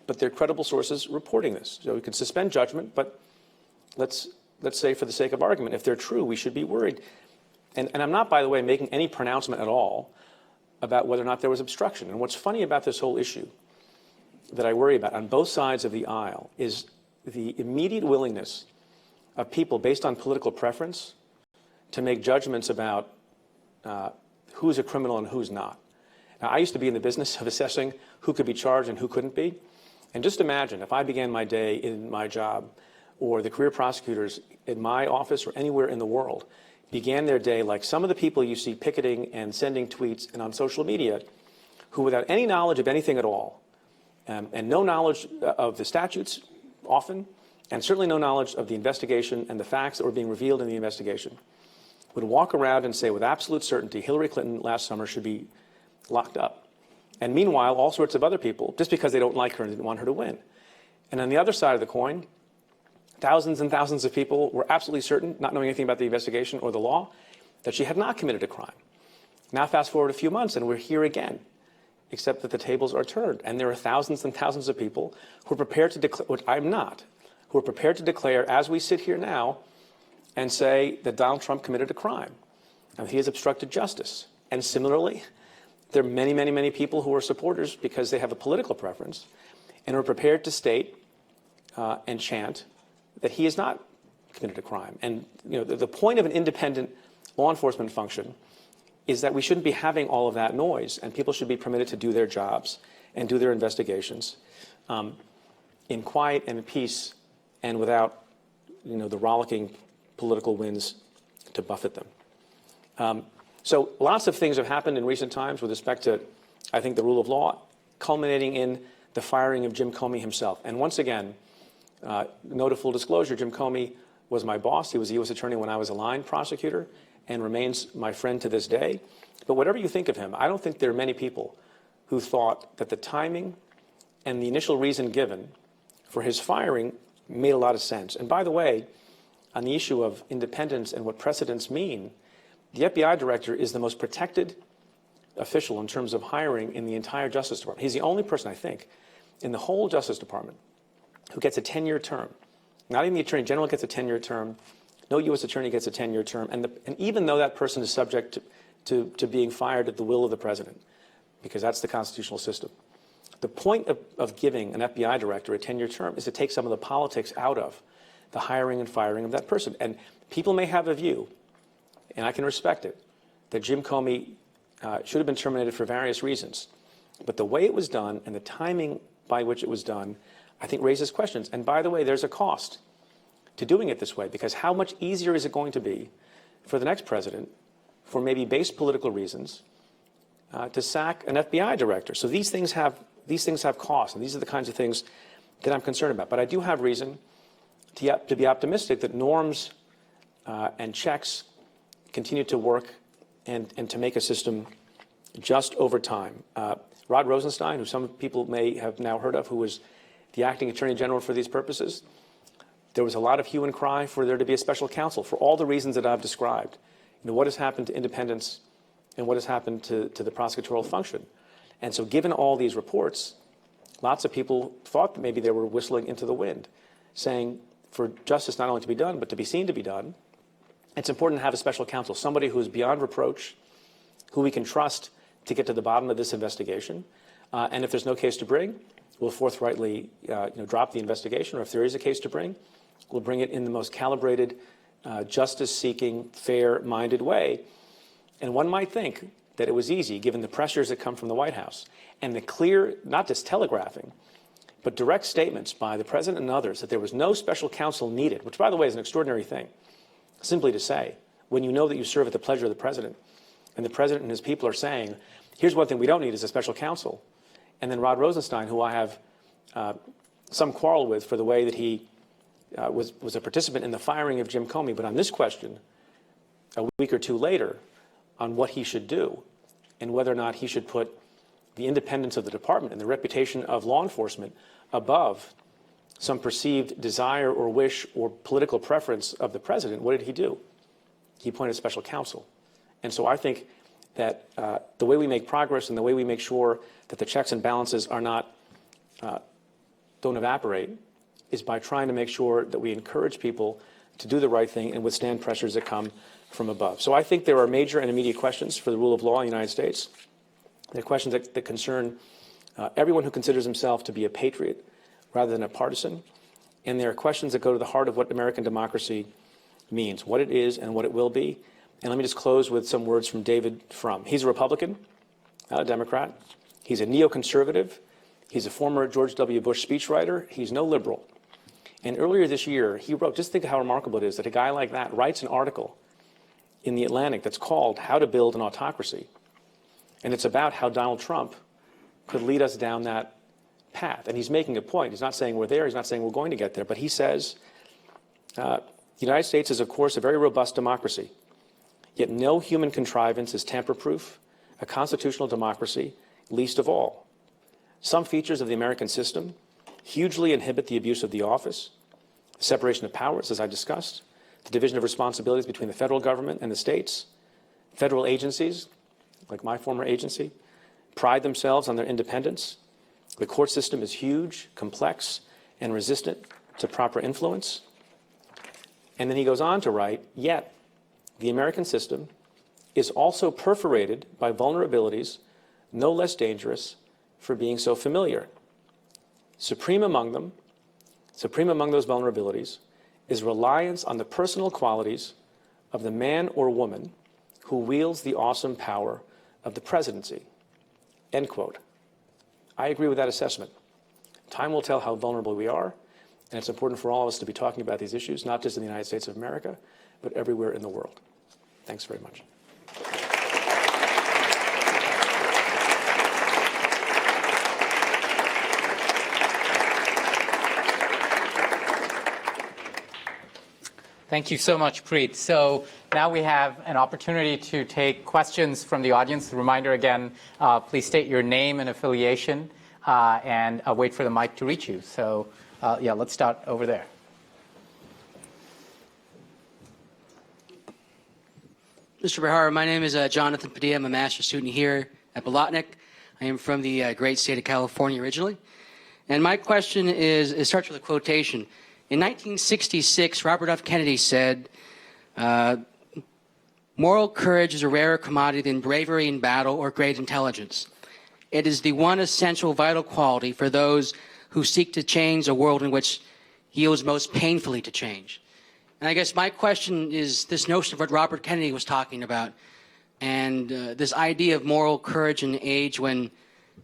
Speaker 2: but they're credible sources reporting this. So we can suspend judgment, but let's say for the sake of argument, if they're true, we should be worried. And I'm not, by the way, making any pronouncement at all about whether or not there was obstruction. And what's funny about this whole issue that I worry about on both sides of the aisle is the immediate willingness of people based on political preference to make judgments about who's a criminal and who's not. Now, I used to be in the business of assessing who could be charged and who couldn't be. And just imagine if I began my day in my job, or the career prosecutors in my office or anywhere in the world began their day like some of the people you see picketing and sending tweets and on social media, who without any knowledge of anything at all, and no knowledge of the statutes often, and certainly no knowledge of the investigation and the facts that were being revealed in the investigation, would walk around and say with absolute certainty Hillary Clinton last summer should be locked up. And meanwhile, all sorts of other people, just because they don't like her and didn't want her to win. And on the other side of the coin, thousands and thousands of people were absolutely certain, not knowing anything about the investigation or the law, that she had not committed a crime. Now fast forward a few months and we're here again, except that the tables are turned. And there are thousands and thousands of people who are prepared to declare, which I'm not, who are prepared to declare as we sit here now and say that Donald Trump committed a crime and he has obstructed justice. And similarly, there are many, many, many people who are supporters because they have a political preference and are prepared to state and chant that he has not committed a crime. And the point of an independent law enforcement function is that we shouldn't be having all of that noise, and people should be permitted to do their jobs and do their investigations in quiet and in peace and without the rollicking political winds to buffet them. So lots of things have happened in recent times with respect to, I think, the rule of law, culminating in the firing of Jim Comey himself. And once again, note of full disclosure, Jim Comey was my boss. He was a U.S. attorney when I was a line prosecutor and remains my friend to this day. But whatever you think of him, I don't think there are many people who thought that the timing and the initial reason given for his firing made a lot of sense. And by the way, on the issue of independence and what precedents mean, the FBI director is the most protected official in terms of hiring in the entire Justice Department. He's the only person, I think, in the whole Justice Department who gets a 10-year term. Not even the Attorney General gets a 10-year term. No U.S. attorney gets a 10-year term. And even though that person is subject to being fired at the will of the president, because that's the constitutional system, the point of giving an FBI director a 10-year term is to take some of the politics out of the hiring and firing of that person. And people may have a view, and I can respect it, that Jim Comey should have been terminated for various reasons. But the way it was done and the timing by which it was done, I think raises questions. And by the way, there's a cost to doing it this way, because how much easier is it going to be for the next president, for maybe base political reasons, to sack an FBI director? So these things have costs, and these are the kinds of things that I'm concerned about. But I do have reason to be optimistic that norms and checks continue to work and to make a system just over time. Rod Rosenstein, who some people may have now heard of, who was the acting attorney general for these purposes, there was a lot of hue and cry for there to be a special counsel for all the reasons that I've described. What has happened to independence and what has happened to the prosecutorial function. And so given all these reports, lots of people thought that maybe they were whistling into the wind, saying for justice not only to be done, but to be seen to be done, it's important to have a special counsel, somebody who is beyond reproach, who we can trust to get to the bottom of this investigation. And if there's no case to bring, we'll forthrightly drop the investigation. Or if there is a case to bring, we'll bring it in the most calibrated, justice-seeking, fair-minded way. And one might think that it was easy, given the pressures that come from the White House and the clear, not just telegraphing, but direct statements by the president and others that there was no special counsel needed, which, by the way, is an extraordinary thing, simply to say, when you know that you serve at the pleasure of the president, and the president and his people are saying, here's one thing we don't need is a special counsel. And then Rod Rosenstein, who I have some quarrel with for the way that he was a participant in the firing of Jim Comey, but on this question, a week or two later, on what he should do and whether or not he should put the independence of the department and the reputation of law enforcement above some perceived desire or wish or political preference of the president, what did he do? He appointed special counsel. And so I think that the way we make progress and the way we make sure that the checks and balances are not, don't evaporate, is by trying to make sure that we encourage people to do the right thing and withstand pressures that come from above. So I think there are major and immediate questions for the rule of law in the United States. They're questions that concern everyone who considers himself to be a patriot rather than a partisan. And there are questions that go to the heart of what American democracy means, what it is and what it will be. And let me just close with some words from David Frum. He's a Republican, not a Democrat. He's a neoconservative. He's a former George W. Bush speechwriter. He's no liberal. And earlier this year, he wrote, just think how remarkable it is that a guy like that writes an article in The Atlantic that's called How to Build an Autocracy. And it's about how Donald Trump could lead us down that path. And he's making a point. He's not saying we're there. He's not saying we're going to get there. But he says, the United States is, of course, a very robust democracy. Yet no human contrivance is tamper-proof, a constitutional democracy, least of all. Some features of the American system hugely inhibit the abuse of the office, the separation of powers, as I discussed, the division of responsibilities between the federal government and the states. Federal agencies, like my former agency, pride themselves on their independence. The court system is huge, complex, and resistant to proper influence. And then he goes on to write, yet the American system is also perforated by vulnerabilities no less dangerous for being so familiar. Supreme among those vulnerabilities, is reliance on the personal qualities of the man or woman who wields the awesome power of the presidency. End quote. I agree with that assessment. Time will tell how vulnerable we are, and it's important for all of us to be talking about these issues, not just in the United States of America, but everywhere in the world. Thanks very much.
Speaker 1: Thank you so much, Preet. So now we have an opportunity to take questions from the audience. A reminder again, please state your name and affiliation and wait for the mic to reach you. So yeah, let's start over there.
Speaker 3: Mr. Bharara, my name is Jonathan Padilla. I'm a master's student here at Blavatnik. I am from the great state of California originally. And my question it starts with a quotation. In 1966, Robert F. Kennedy said, moral courage is a rarer commodity than bravery in battle or great intelligence. It is the one essential vital quality for those who seek to change a world in which yields most painfully to change. And I guess my question is this notion of what Robert Kennedy was talking about and this idea of moral courage in an age when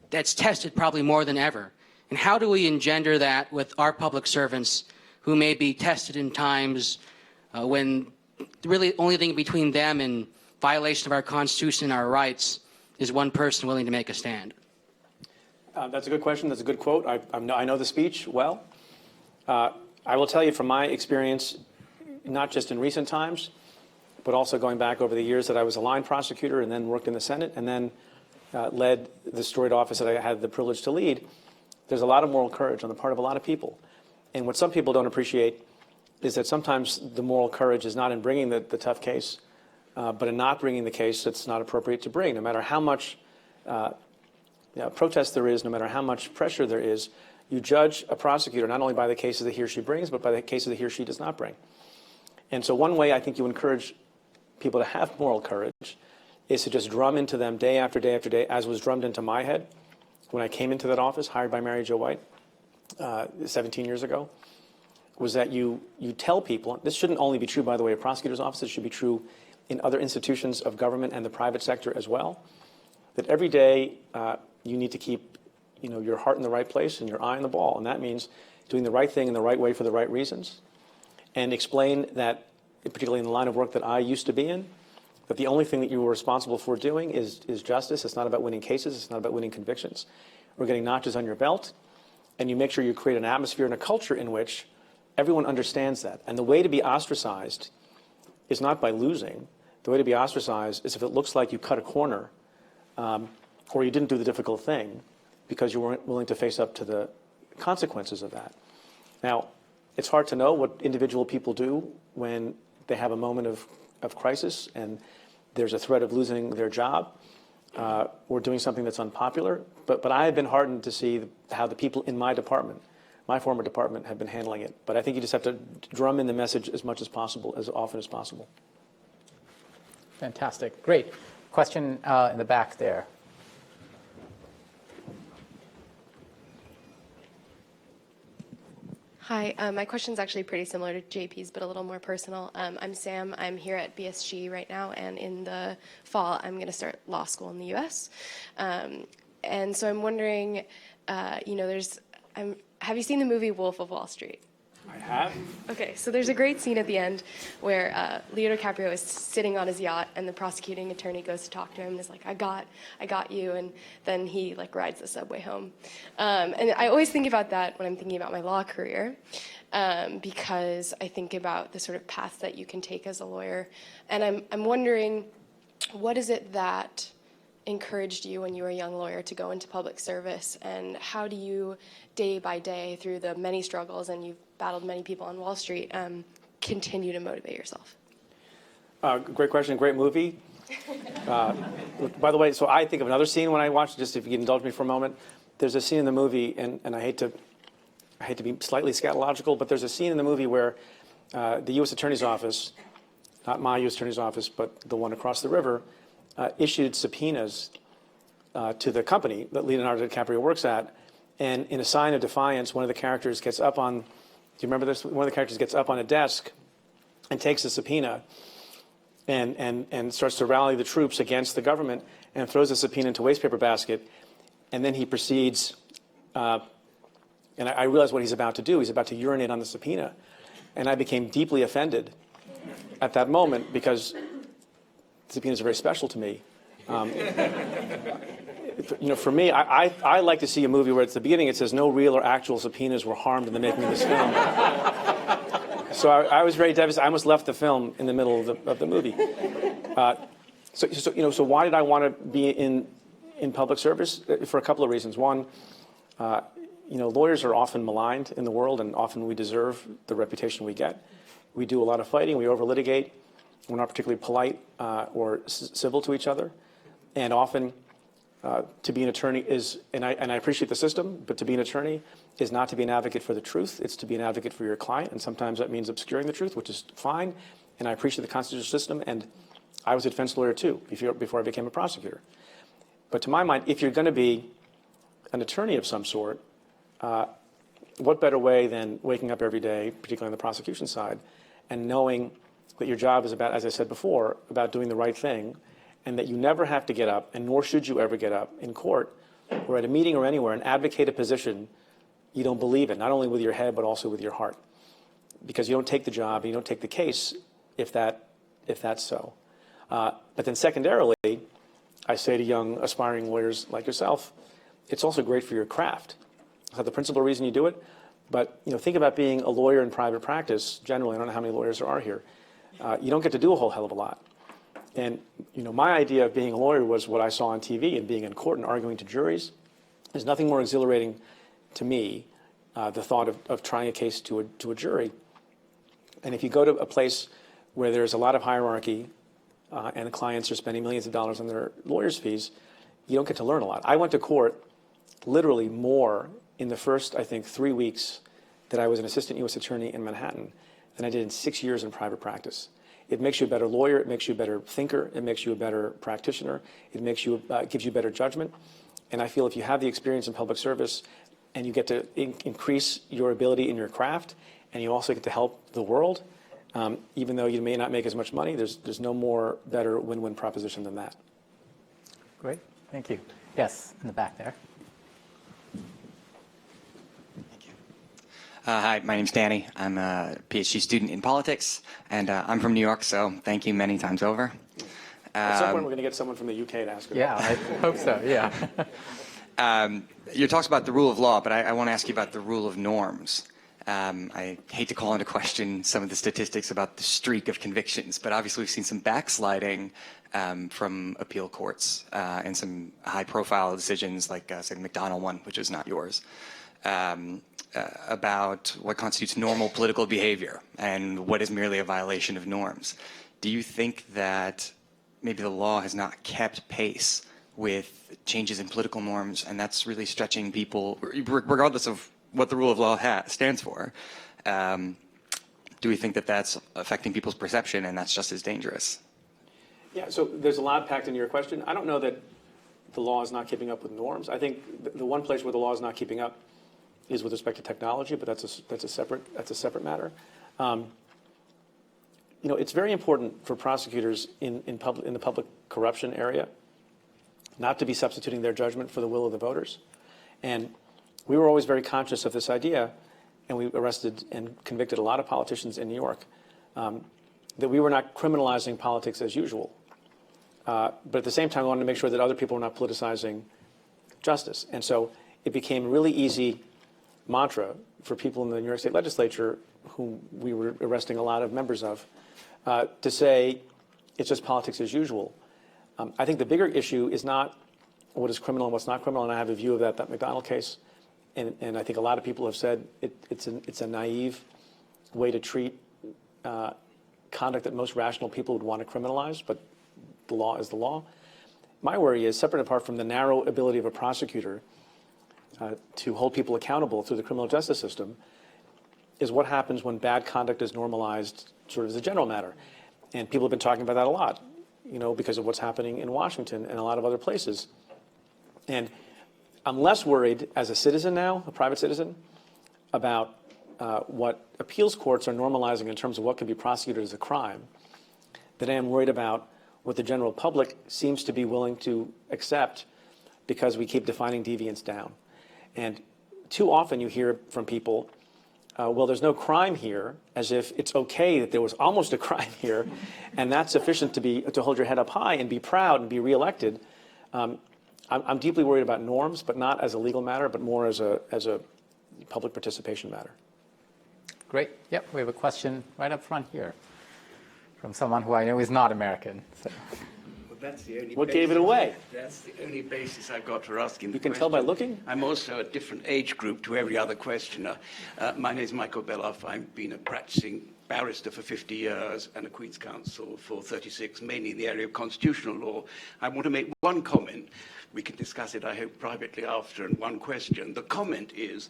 Speaker 3: that's tested probably more than ever. And how do we engender that with our public servants who may be tested in times when really the only thing between them and violation of our Constitution and our rights is one person willing to make a stand?
Speaker 2: That's a good question. That's a good quote. I know the speech well. I will tell you from my experience, not just in recent times, but also going back over the years that I was a line prosecutor and then worked in the Senate and then led the storied office that I had the privilege to lead, there's a lot of moral courage on the part of a lot of people. And what some people don't appreciate is that sometimes the moral courage is not in bringing the tough case, but in not bringing the case that's not appropriate to bring. No matter how much protest there is, no matter how much pressure there is, you judge a prosecutor not only by the cases that he or she brings, but by the cases that he or she does not bring. And so one way I think you encourage people to have moral courage is to just drum into them day after day after day, as was drummed into my head when I came into that office, hired by Mary Jo White 17 years ago, was that you tell people, this shouldn't only be true, by the way, of prosecutors' offices, it should be true in other institutions of government and the private sector as well, that every day you need to keep your heart in the right place and your eye on the ball. And that means doing the right thing in the right way for the right reasons. And explain that, particularly in the line of work that I used to be in, that the only thing that you were responsible for doing is justice. It's not about winning cases. It's not about winning convictions. We're getting notches on your belt. And you make sure you create an atmosphere and a culture in which everyone understands that. And the way to be ostracized is not by losing. The way to be ostracized is if it looks like you cut a corner or you didn't do the difficult thing because you weren't willing to face up to the consequences of that. Now, it's hard to know what individual people do when they have a moment of crisis and there's a threat of losing their job or doing something that's unpopular. But I have been heartened to see how the people in my department, my former department, have been handling it. But I think you just have to drum in the message as much as possible, as often as possible.
Speaker 1: Fantastic. Great. Question in the back there.
Speaker 4: Hi, my question is actually pretty similar to JP's, but a little more personal. I'm Sam. I'm here at BSG right now, and in the fall, I'm going to start law school in the U.S. And so I'm wondering, have you seen the movie Wolf of Wall Street?
Speaker 2: I have.
Speaker 4: Okay, so there's a great scene at the end where Leo DiCaprio is sitting on his yacht, and the prosecuting attorney goes to talk to him and is like, I got you, and then he like rides the subway home. And I always think about that when I'm thinking about my law career, because I think about the sort of path that you can take as a lawyer, and I'm wondering, what is it that encouraged you when you were a young lawyer to go into public service, and how do you, day by day, through the many struggles, and you've battled many people on Wall Street, continue to motivate yourself?
Speaker 2: Great question, great movie. By the way, so I think of another scene when I watch it, just if you can indulge me for a moment. There's a scene in the movie, and I hate to be slightly scatological, but there's a scene in the movie where the U.S. Attorney's Office, not my U.S. Attorney's Office, but the one across the river, issued subpoenas to the company that Leonardo DiCaprio works at, and in a sign of defiance, one of the characters gets up on, do you remember this? One of the characters gets up on a desk and takes a subpoena and starts to rally the troops against the government and throws the subpoena into a wastepaper basket, and then he proceeds, and I realize what he's about to do. He's about to urinate on the subpoena, and I became deeply offended at that moment because subpoenas are very special to me. For me, I like to see a movie where at the beginning it says no real or actual subpoenas were harmed in the making of this film. So I was very devastated. I almost left the film in the middle of the movie. So why did I want to be in public service? For a couple of reasons. One, lawyers are often maligned in the world, and often we deserve the reputation we get. We do a lot of fighting. We over-litigate. We're not particularly polite or civil to each other. And often, to be an attorney is, and I appreciate the system, but to be an attorney is not to be an advocate for the truth. It's to be an advocate for your client. And sometimes that means obscuring the truth, which is fine. And I appreciate the constitutional system. And I was a defense lawyer, too, before I became a prosecutor. But to my mind, if you're going to be an attorney of some sort, what better way than waking up every day, particularly on the prosecution side, and knowing that your job is about, as I said before, about doing the right thing, and that you never have to get up, and nor should you ever get up in court or at a meeting or anywhere and advocate a position you don't believe in, not only with your head but also with your heart, because you don't take the job, you don't take the case if that's so. But then secondarily, I say to young aspiring lawyers like yourself, it's also great for your craft. It's not the principal reason you do it, but think about being a lawyer in private practice. Generally, I don't know how many lawyers there are here. You don't get to do a whole hell of a lot. And my idea of being a lawyer was what I saw on TV and being in court and arguing to juries. There's nothing more exhilarating to me, the thought of trying a case to a jury. And if you go to a place where there's a lot of hierarchy and the clients are spending millions of dollars on their lawyers' fees, you don't get to learn a lot. I went to court literally more in the first, I think, 3 weeks that I was an assistant U.S. attorney in Manhattan than I did in 6 years in private practice. It makes you a better lawyer. It makes you a better thinker. It makes you a better practitioner. It makes you gives you better judgment. And I feel if you have the experience in public service and you get to increase your ability in your craft, and you also get to help the world, even though you may not make as much money, there's no more better win-win proposition than that.
Speaker 1: Great. Thank you. Yes, in the back there.
Speaker 5: Hi, my name's Danny. I'm a PhD student in politics, and I'm from New York, so thank you many times over.
Speaker 2: At some point, we're going to get someone from the UK to ask.
Speaker 1: Yeah, I hope so, yeah.
Speaker 5: You talked about the rule of law, but I want to ask you about the rule of norms. I hate to call into question some of the statistics about the streak of convictions, but obviously we've seen some backsliding from appeal courts and some high-profile decisions like, say, the McDonald one, which is not yours. About what constitutes normal political behavior and what is merely a violation of norms. Do you think that maybe the law has not kept pace with changes in political norms, and that's really stretching people, regardless of what the rule of law stands for? Do we think that that's affecting people's perception, and that's just as dangerous?
Speaker 2: Yeah, so there's a lot packed into your question. I don't know that the law is not keeping up with norms. I think the one place where the law is not keeping up is with respect to technology, but that's a separate matter. It's very important for prosecutors in the public corruption area not to be substituting their judgment for the will of the voters. And we were always very conscious of this idea and we arrested and convicted a lot of politicians in New York, that we were not criminalizing politics as usual. But at the same time, we wanted to make sure that other people were not politicizing justice. And so it became a really easy mantra for people in the New York State legislature, whom we were arresting a lot of members of, to say it's just politics as usual. I think the bigger issue is not what is criminal and what's not criminal, and I have a view of that McDonald case. And I think a lot of people have said it's a naive way to treat conduct that most rational people would want to criminalize, but the law is the law. My worry is, separate and apart from the narrow ability of a prosecutor to hold people accountable through the criminal justice system, is what happens when bad conduct is normalized sort of as a general matter. And people have been talking about that a lot, because of what's happening in Washington and a lot of other places. And I'm less worried as a citizen now, a private citizen, about what appeals courts are normalizing in terms of what can be prosecuted as a crime, than I am worried about what the general public seems to be willing to accept because we keep defining deviance down. And too often you hear from people, well, there's no crime here, as if it's okay that there was almost a crime here, and that's sufficient to hold your head up high and be proud and be reelected. I'm deeply worried about norms, but not as a legal matter, but more as a public participation matter.
Speaker 1: Great. Yep, we have a question right up front here from someone who I know is not American. So.
Speaker 6: Well, that's the only
Speaker 2: What gave it away?
Speaker 6: That's the only basis I've got for asking the
Speaker 2: You can
Speaker 6: question.
Speaker 2: tell by looking?
Speaker 6: I'm also a different age group to every other questioner. My name is Michael Beloff. I've been a practicing barrister for 50 years and a Queen's Counsel for 36, mainly in the area of constitutional law. I want to make one comment. We can discuss it, I hope, privately after, and one question. The comment is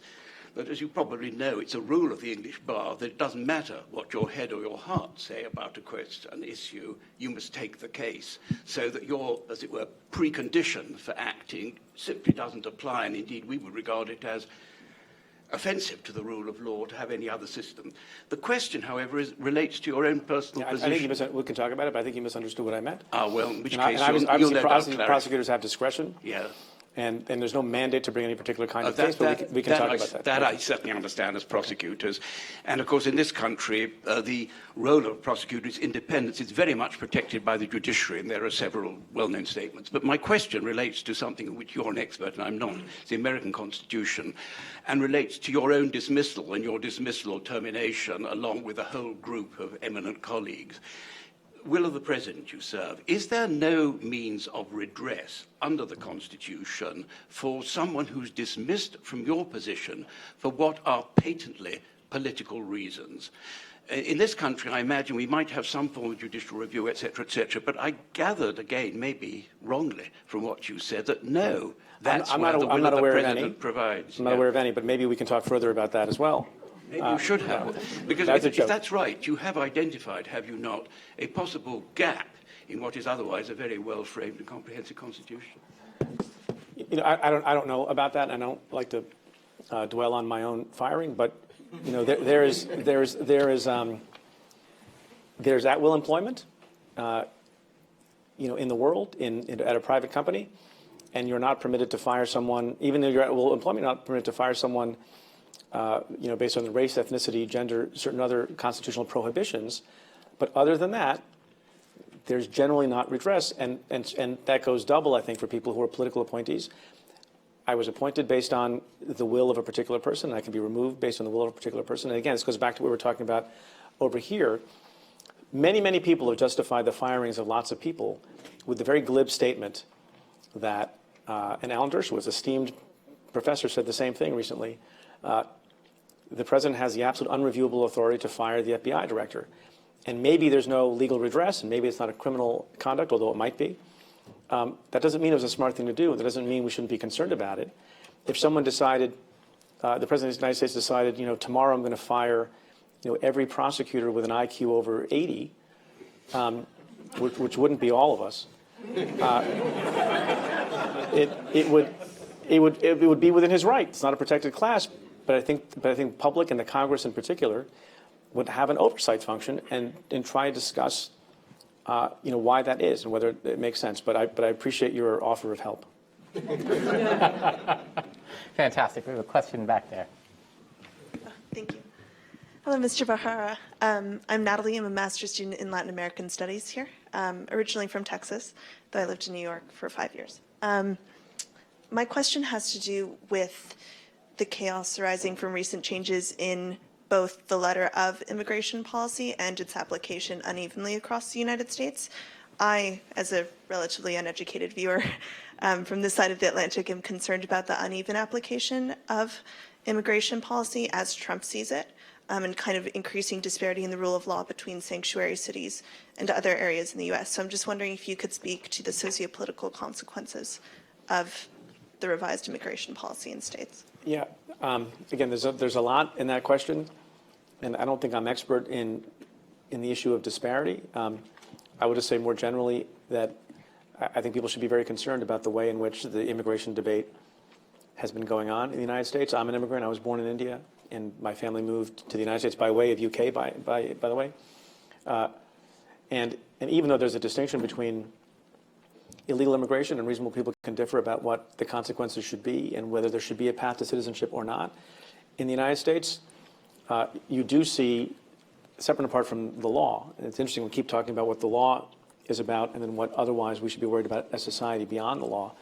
Speaker 6: that, as you probably know, it's a rule of the English bar that it doesn't matter what your head or your heart say about a question, an issue, you must take the case, so that your, as it were, precondition for acting simply doesn't apply, and indeed we would regard it as offensive to the rule of law to have any other system. The question, however, relates to your own personal position.
Speaker 2: I think we can talk about it, but I think you misunderstood what I meant.
Speaker 6: Well, in which
Speaker 2: And
Speaker 6: case
Speaker 2: obviously,
Speaker 6: you'll
Speaker 2: prosecutors have discretion.
Speaker 6: Yeah.
Speaker 2: And there's no mandate to bring any particular kind of case, but we can talk about that.
Speaker 6: That I certainly understand as prosecutors. And, of course, in this country, the role of prosecutor's independence is very much protected by the judiciary, and there are several well-known statements. But my question relates to something in which you're an expert and I'm not. It's the American Constitution, and relates to your own dismissal and your dismissal or termination, along with a whole group of eminent colleagues. Will of the President you serve, is there no means of redress under the Constitution for someone who's dismissed from your position for what are patently political reasons? In this country, I imagine we might have some form of judicial review, etc., but I gathered, again, maybe wrongly from what you said, that no, that's what the will of the President provides.
Speaker 2: I'm not aware of any, but maybe we can talk further about that as well.
Speaker 6: Maybe you should have. Because if that's right, you have identified, have you not, a possible gap in what is otherwise a very well-framed and comprehensive Constitution.
Speaker 2: I don't know about that, and I don't like to dwell on my own firing, but there's at-will employment, in the world, at a private company, and you're not permitted to fire someone, even though you're at-will employment, you're not permitted to fire someone based on the race, ethnicity, gender, certain other constitutional prohibitions. But other than that, there's generally not redress, and that goes double, I think, for people who are political appointees. I was appointed based on the will of a particular person, and I can be removed based on the will of a particular person. And again, this goes back to what we were talking about over here. Many, many people have justified the firings of lots of people with the very glib statement that, and Alan Dershowitz, esteemed professor, said the same thing recently, the president has the absolute unreviewable authority to fire the FBI director. And maybe there's no legal redress, and maybe it's not a criminal conduct, although it might be. That doesn't mean it was a smart thing to do. That doesn't mean we shouldn't be concerned about it. If someone decided, the president of the United States decided, tomorrow I'm going to fire, every prosecutor with an IQ over 80, which wouldn't be all of us, it would be within his right. It's not a protected class. But I think public and the Congress in particular would have an oversight function and try to discuss, why that is and whether it makes sense. But I appreciate your offer of help.
Speaker 1: Fantastic. We have a question back there.
Speaker 7: Thank you. Hello, Mr. Bharara. I'm Natalie. I'm a master's student in Latin American Studies here, originally from Texas, though I lived in New York for 5 years. My question has to do with the chaos arising from recent changes in both the letter of immigration policy and its application unevenly across the United States. I, as a relatively uneducated viewer from this side of the Atlantic, am concerned about the uneven application of immigration policy as Trump sees it, and kind of increasing disparity in the rule of law between sanctuary cities and other areas in the U.S. So I'm just wondering if you could speak to the sociopolitical consequences of the revised immigration policy in states.
Speaker 2: Yeah. Again, there's a lot in that question, and I don't think I'm expert in the issue of disparity. I would just say more generally that I think people should be very concerned about the way in which the immigration debate has been going on in the United States. I'm an immigrant. I was born in India, and my family moved to the United States by way of UK, by the way. And even though there's a distinction between illegal immigration, and reasonable people can differ about what the consequences should be and whether there should be a path to citizenship or not, in the United States, you do see, separate and apart from the law, and it's interesting we keep talking about what the law is about and then what otherwise we should be worried about as society beyond the law.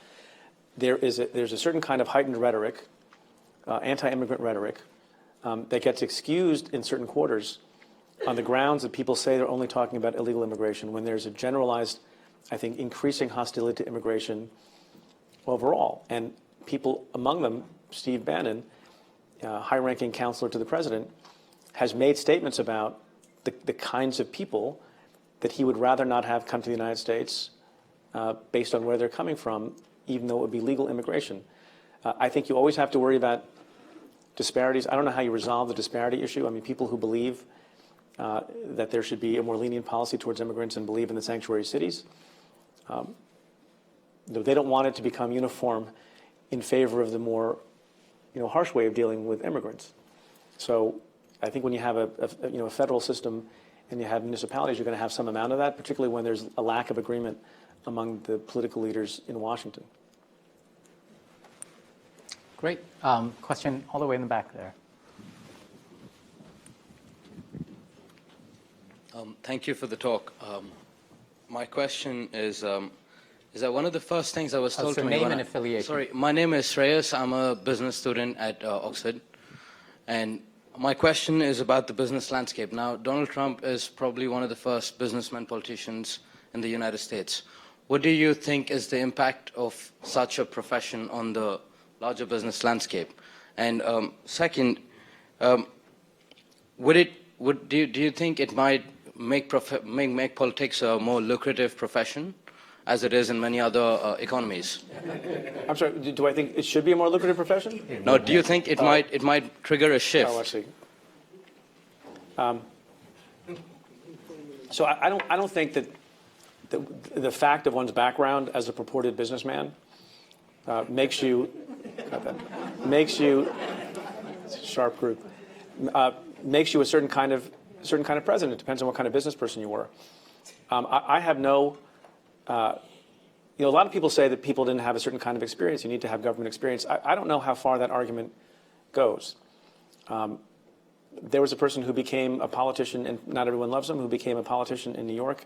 Speaker 2: There's a certain kind of heightened rhetoric, anti-immigrant rhetoric, that gets excused in certain quarters on the grounds that people say they're only talking about illegal immigration when there's a generalized, I think, increasing hostility to immigration overall. And people among them, Steve Bannon, high-ranking counselor to the president, has made statements about the kinds of people that he would rather not have come to the United States based on where they're coming from, even though it would be legal immigration. I think you always have to worry about disparities. I don't know how you resolve the disparity issue. I mean, people who believe that there should be a more lenient policy towards immigrants and believe in the sanctuary cities, they don't want it to become uniform in favor of the more harsh way of dealing with immigrants. So I think when you have a federal system and you have municipalities, you're going to have some amount of that, particularly when there's a lack of agreement among the political leaders in Washington.
Speaker 1: Great. Question all the way in the back there.
Speaker 8: Thank you for the talk. My question is that one of the first things I was told
Speaker 1: so
Speaker 8: to me
Speaker 1: name and affiliation.
Speaker 8: Sorry, my name is Shreyas. I'm a business student at Oxford. And my question is about the business landscape. Now, Donald Trump is probably one of the first businessmen politicians in the United States. What do you think is the impact of such a profession on the larger business landscape? And second, do you think it might make politics a more lucrative profession, as it is in many other economies?
Speaker 2: I'm sorry, do I think it should be a more lucrative profession?
Speaker 8: No, do you think it might trigger a shift?
Speaker 2: Oh, I see. So I don't think that the fact of one's background as a purported businessman makes you sharp group makes you a certain kind of president. It depends on what kind of business person you were. I have no. A lot of people say that people didn't have a certain kind of experience. You need to have government experience. I don't know how far that argument goes. There was a person who became a politician, and not everyone loves him, who became a politician in New York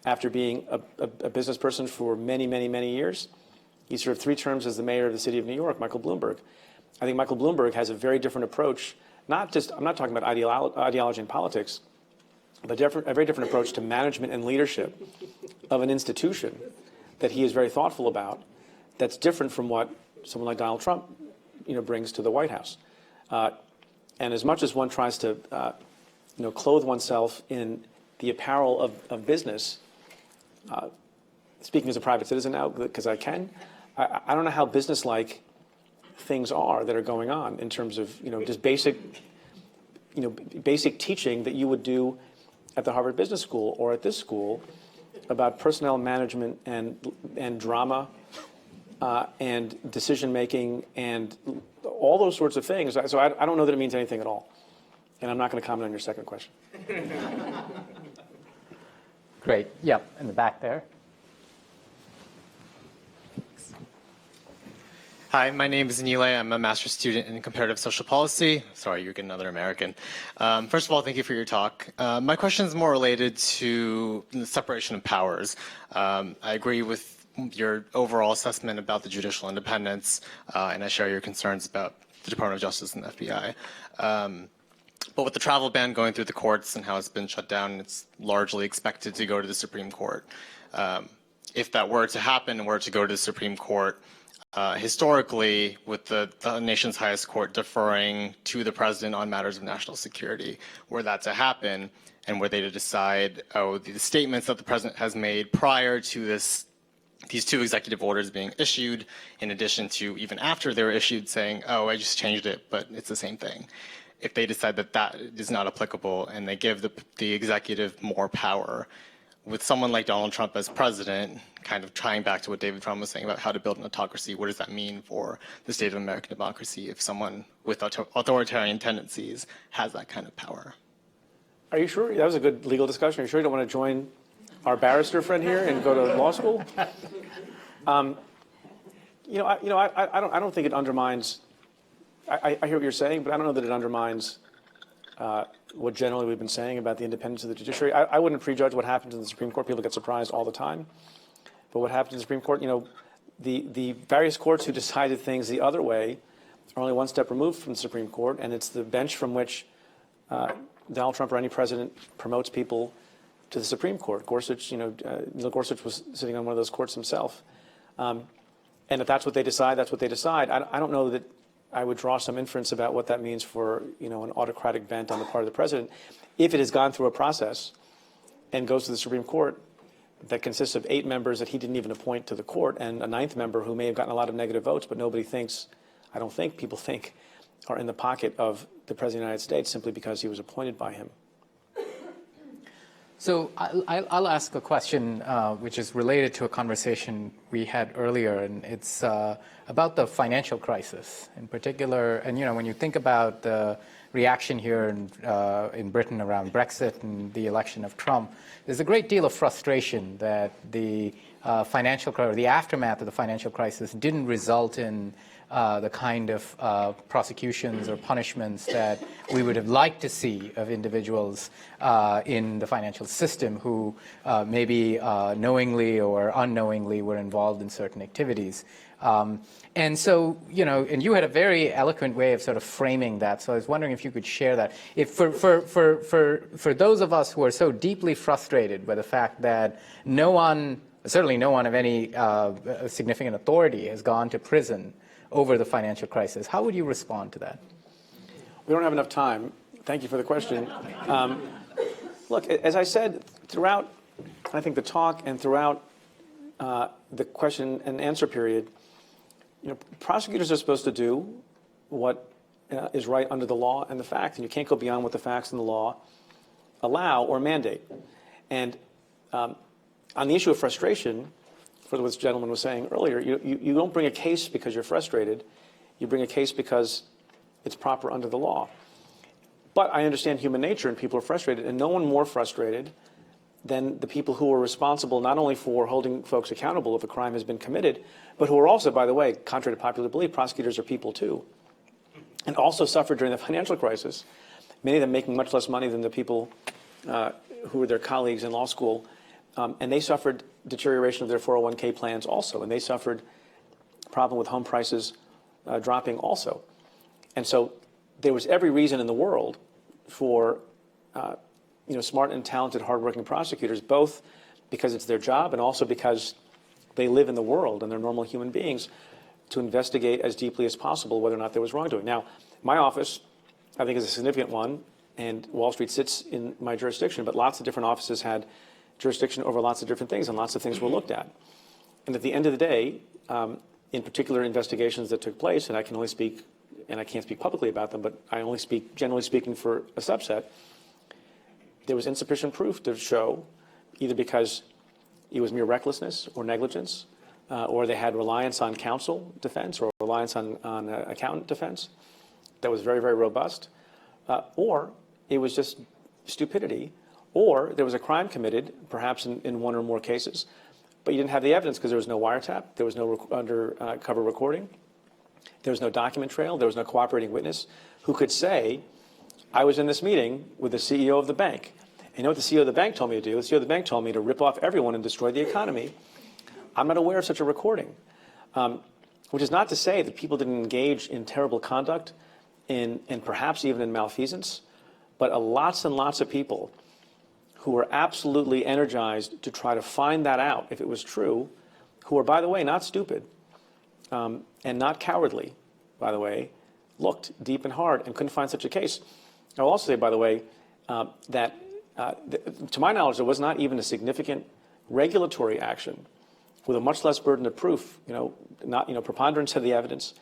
Speaker 2: after being a business person for many, many, many years. He served 3 terms as the mayor of the city of New York, Michael Bloomberg. I think Michael Bloomberg has a very different approach. I'm not talking about ideology and politics, but a very different approach to management and leadership of an institution that he is very thoughtful about. That's different from what someone like Donald Trump, brings to the White House. And as much as one tries to, clothe oneself in the apparel of business, speaking as a private citizen now, because I can, I don't know how business-like things are that are going on in terms of, just basic teaching that you would do at the Harvard Business School or at this school about personnel management and drama and decision-making and all those sorts of things. So I don't know that it means anything at all. And I'm not going to comment on your second question.
Speaker 1: Great. Yep, in the back there.
Speaker 9: Hi, my name is Nilay. I'm a master's student in comparative social policy. Sorry, you're getting another American. First of all, thank you for your talk. My question is more related to the separation of powers. I agree with your overall assessment about the judicial independence, and I share your concerns about the Department of Justice and the FBI. But with the travel ban going through the courts and how it's been shut down, it's largely expected to go to the Supreme Court. If that were to happen and were to go to the Supreme Court, historically, with the nation's highest court deferring to the president on matters of national security, were that to happen, and were they to decide, oh, the statements that the president has made prior to these two executive orders being issued, in addition to even after they were issued saying, oh, I just changed it, but it's the same thing. If they decide that that is not applicable and they give the executive more power, with someone like Donald Trump as president, kind of tying back to what David Frum was saying about how to build an autocracy, what does that mean for the state of American democracy if someone with authoritarian tendencies has that kind of power?
Speaker 2: Are you sure? That was a good legal discussion. Are you sure you don't want to join our barrister friend here and go to law school? I don't think it undermines. I hear what you're saying, but I don't know that it undermines what generally we've been saying about the independence of the judiciary. I wouldn't prejudge what happens in the Supreme Court. People get surprised all the time. But what happens in the Supreme Court, the various courts who decided things the other way are only one step removed from the Supreme Court, and it's the bench from which Donald Trump or any president promotes people to the Supreme Court. Gorsuch, Neil Gorsuch was sitting on one of those courts himself. And if that's what they decide, that's what they decide. I don't know that I would draw some inference about what that means for, an autocratic bent on the part of the president. If it has gone through a process and goes to the Supreme Court that consists of 8 members that he didn't even appoint to the court and a 9th member who may have gotten a lot of negative votes, but nobody thinks, I don't think people think, are in the pocket of the President of the United States simply because he was appointed by him.
Speaker 1: So I'll ask a question which is related to a conversation we had earlier, and it's about the financial crisis in particular. And when you think about the reaction here in Britain around Brexit and the election of Trump, there's a great deal of frustration that the the aftermath of the financial crisis didn't result in the kind of prosecutions or punishments that we would have liked to see of individuals in the financial system who maybe knowingly or unknowingly were involved in certain activities. And so, and you had a very eloquent way of sort of framing that. So I was wondering if you could share that. If for those of us who are so deeply frustrated by the fact that certainly no one of any significant authority has gone to prison over the financial crisis, how would you respond to that?
Speaker 2: We don't have enough time. Thank you for the question. Look, as I said, throughout, I think, the talk and throughout the question and answer period, prosecutors are supposed to do what is right under the law and the facts, and you can't go beyond what the facts and the law allow or mandate. And on the issue of frustration, for what this gentleman was saying earlier, you don't bring a case because you're frustrated. You bring a case because it's proper under the law. But I understand human nature, and people are frustrated, and no one more frustrated than the people who are responsible not only for holding folks accountable if a crime has been committed, but who are also, by the way, contrary to popular belief, prosecutors are people too, and also suffered during the financial crisis, many of them making much less money than the people who were their colleagues in law school, and they suffered deterioration of their 401k plans also, and they suffered a problem with home prices dropping also. And so there was every reason in the world for smart and talented, hardworking prosecutors, both because it's their job and also because they live in the world and they're normal human beings, to investigate as deeply as possible whether or not there was wrongdoing. Now, my office, I think, is a significant one, and Wall Street sits in my jurisdiction, but lots of different offices had jurisdiction over lots of different things, and lots of things were looked at. And at the end of the day, in particular investigations that took place, and I can only speak, and I can't speak publicly about them, but I only speak, generally speaking, for a subset, there was insufficient proof to show, either because it was mere recklessness or negligence, or they had reliance on counsel defense or reliance on accountant defense that was very, very robust, or it was just stupidity, or there was a crime committed, perhaps in one or more cases, but you didn't have the evidence because there was no wiretap, there was no undercover recording, There was no document trail. There was no cooperating witness who could say, I was in this meeting with the CEO of the bank. And you know what the CEO of the bank told me to do? The CEO of the bank told me to rip off everyone and destroy the economy. I'm not aware of such a recording, which is not to say that people didn't engage in terrible conduct and perhaps even in malfeasance, but lots and lots of people who were absolutely energized to try to find that out if it was true, who were, by the way, not stupid and not cowardly, by the way, looked deep and hard and couldn't find such a case. I'll also say, by the way, that to my knowledge, there was not even a significant regulatory action with a much less burden of proof, not preponderance of the evidence,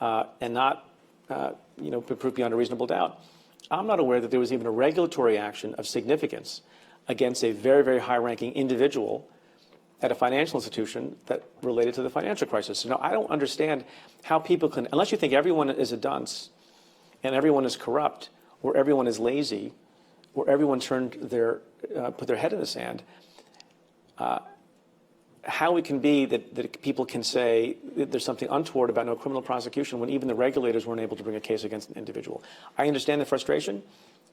Speaker 2: and not proof beyond a reasonable doubt. I'm not aware that there was even a regulatory action of significance against a very, very high-ranking individual at a financial institution that related to the financial crisis. So, no, I don't understand how people can, unless you think everyone is a dunce and everyone is corrupt or everyone is lazy or everyone put their head in the sand, how it can be that people can say that there's something untoward about no criminal prosecution when even the regulators weren't able to bring a case against an individual. I understand the frustration.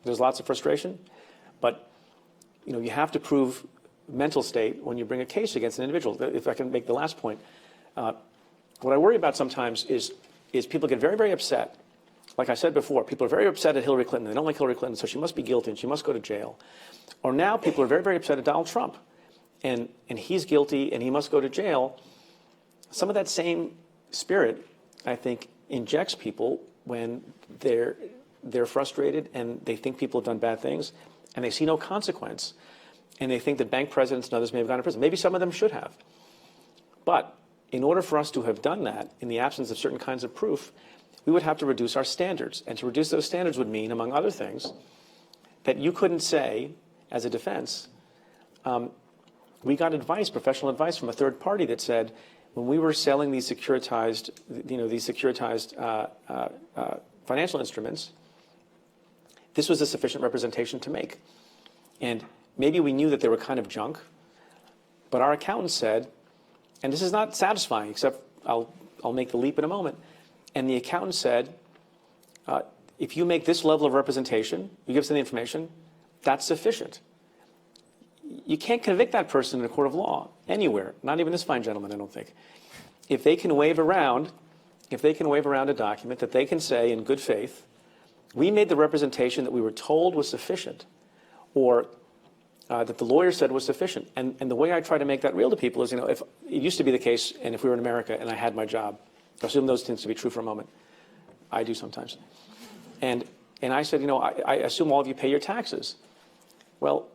Speaker 2: There's lots of frustration. But you have to prove mental state when you bring a case against an individual. If I can make the last point, what I worry about sometimes is people get very, very upset. Like I said before, people are very upset at Hillary Clinton. They don't like Hillary Clinton, so she must be guilty and she must go to jail. Or now people are very, very upset at Donald Trump. And he's guilty and he must go to jail. Some of that same spirit, I think, injects people when they're frustrated and they think people have done bad things and they see no consequence. And they think that bank presidents and others may have gone to prison. Maybe some of them should have. But in order for us to have done that in the absence of certain kinds of proof, we would have to reduce our standards. And to reduce those standards would mean, among other things, that you couldn't say, as a defense, we got advice, professional advice from a third party that said, when we were selling these securitized, financial instruments, this was a sufficient representation to make. And maybe we knew that they were kind of junk, but our accountant said, and this is not satisfying, except I'll make the leap in a moment. And the accountant said, if you make this level of representation, you give us the information, that's sufficient. You can't convict that person in a court of law anywhere, not even this fine gentleman, I don't think. If they can wave around a document that they can say in good faith, we made the representation that we were told was sufficient, or that the lawyer said was sufficient. And the way I try to make that real to people is, if it used to be the case, and if we were in America and I had my job, I assume those things to be true for a moment. I do sometimes. And I said, I assume all of you pay your taxes. Well,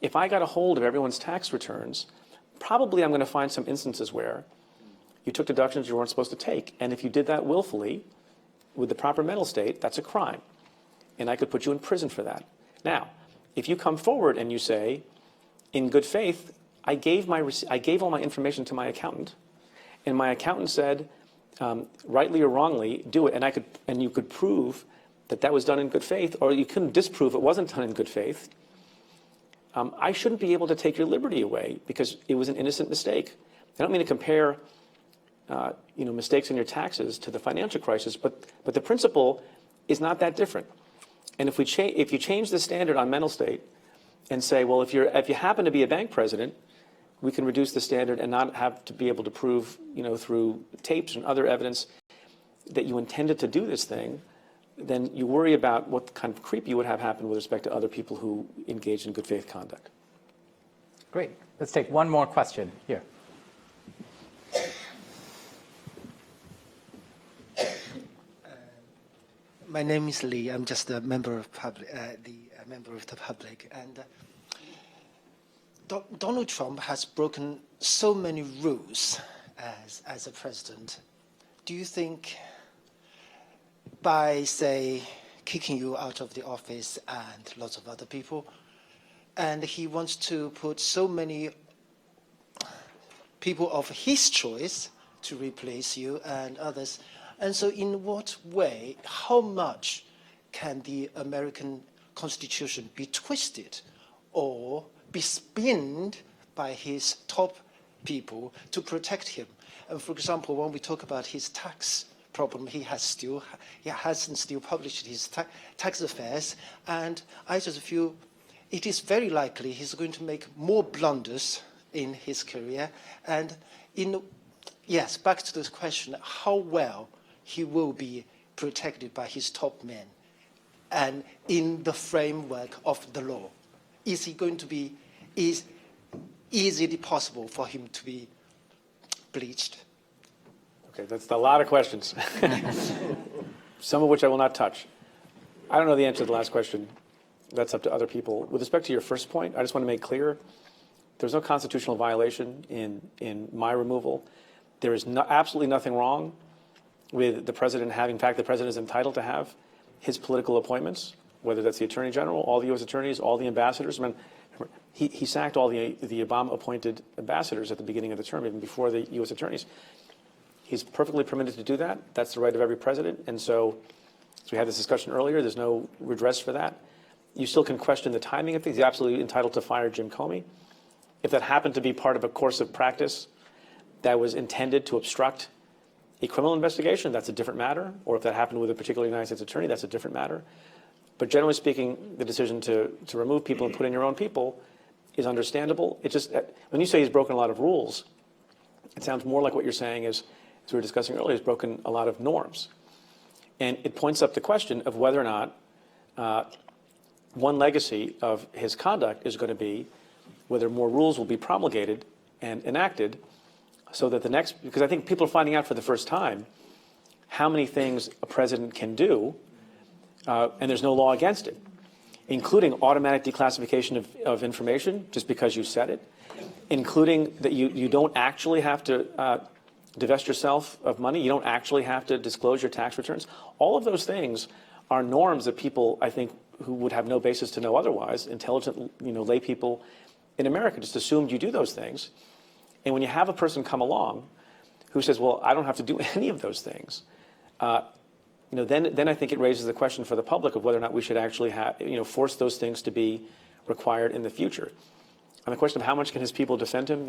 Speaker 2: if I got a hold of everyone's tax returns, probably I'm going to find some instances where you took deductions you weren't supposed to take. And if you did that willfully, with the proper mental state, that's a crime. And I could put you in prison for that. Now, if you come forward and you say, in good faith, I gave all my information to my accountant, and my accountant said, rightly or wrongly, do it, and you could prove that that was done in good faith, or you couldn't disprove it wasn't done in good faith, I shouldn't be able to take your liberty away because it was an innocent mistake. I don't mean to compare, mistakes in your taxes to the financial crisis, but the principle is not that different. And if you change the standard on mental state and say, well, if you happen to be a bank president, we can reduce the standard and not have to be able to prove, through tapes and other evidence that you intended to do this thing, then you worry about what kind of creep you would have happen with respect to other people who engage in good faith conduct.
Speaker 1: Great. Let's take one more question here.
Speaker 10: My name is Lee. I'm just a member of member of the public. And Donald Trump has broken so many rules as a president. Do you think by, say, kicking you out of the office and lots of other people, and he wants to put so many people of his choice to replace you and others, and so in what way, how much can the American Constitution be twisted or be spinned by his top people to protect him? And for example, when we talk about his tax problem, he hasn't still published his tax affairs, and I just feel it is very likely he's going to make more blunders in his career. And yes, back to this question, how well he will be protected by his top men and in the framework of the law. Is it possible for him to be bleached?
Speaker 2: Okay, that's a lot of questions, some of which I will not touch. I don't know the answer to the last question. That's up to other people. With respect to your first point, I just want to make clear, there's no constitutional violation in my removal. There is absolutely nothing wrong with the president having, in fact, the president is entitled to have his political appointments, whether that's the attorney general, all the U.S. attorneys, all the ambassadors. I mean, he sacked all the Obama-appointed ambassadors at the beginning of the term, even before the U.S. attorneys. He's perfectly permitted to do that. That's the right of every president. And so, as we had this discussion earlier, there's no redress for that. You still can question the timing of things. He's absolutely entitled to fire Jim Comey. If that happened to be part of a course of practice that was intended to obstruct a criminal investigation, that's a different matter. Or if that happened with a particular United States attorney, that's a different matter. But generally speaking, the decision to remove people and put in your own people is understandable. It just, when you say he's broken a lot of rules, it sounds more like what you're saying is, as we were discussing earlier, he's broken a lot of norms. And it points up the question of whether or not one legacy of his conduct is going to be whether more rules will be promulgated and enacted so that the next, because I think people are finding out for the first time how many things a president can do, and there's no law against it, including automatic declassification of information just because you said it, including that you don't actually have to divest yourself of money, you don't actually have to disclose your tax returns. All of those things are norms that people, I think, who would have no basis to know otherwise, intelligent, lay people in America just assumed you do those things. And when you have a person come along who says, well, I don't have to do any of those things, then I think it raises the question for the public of whether or not we should actually have, force those things to be required in the future. On the question of how much can his people defend him,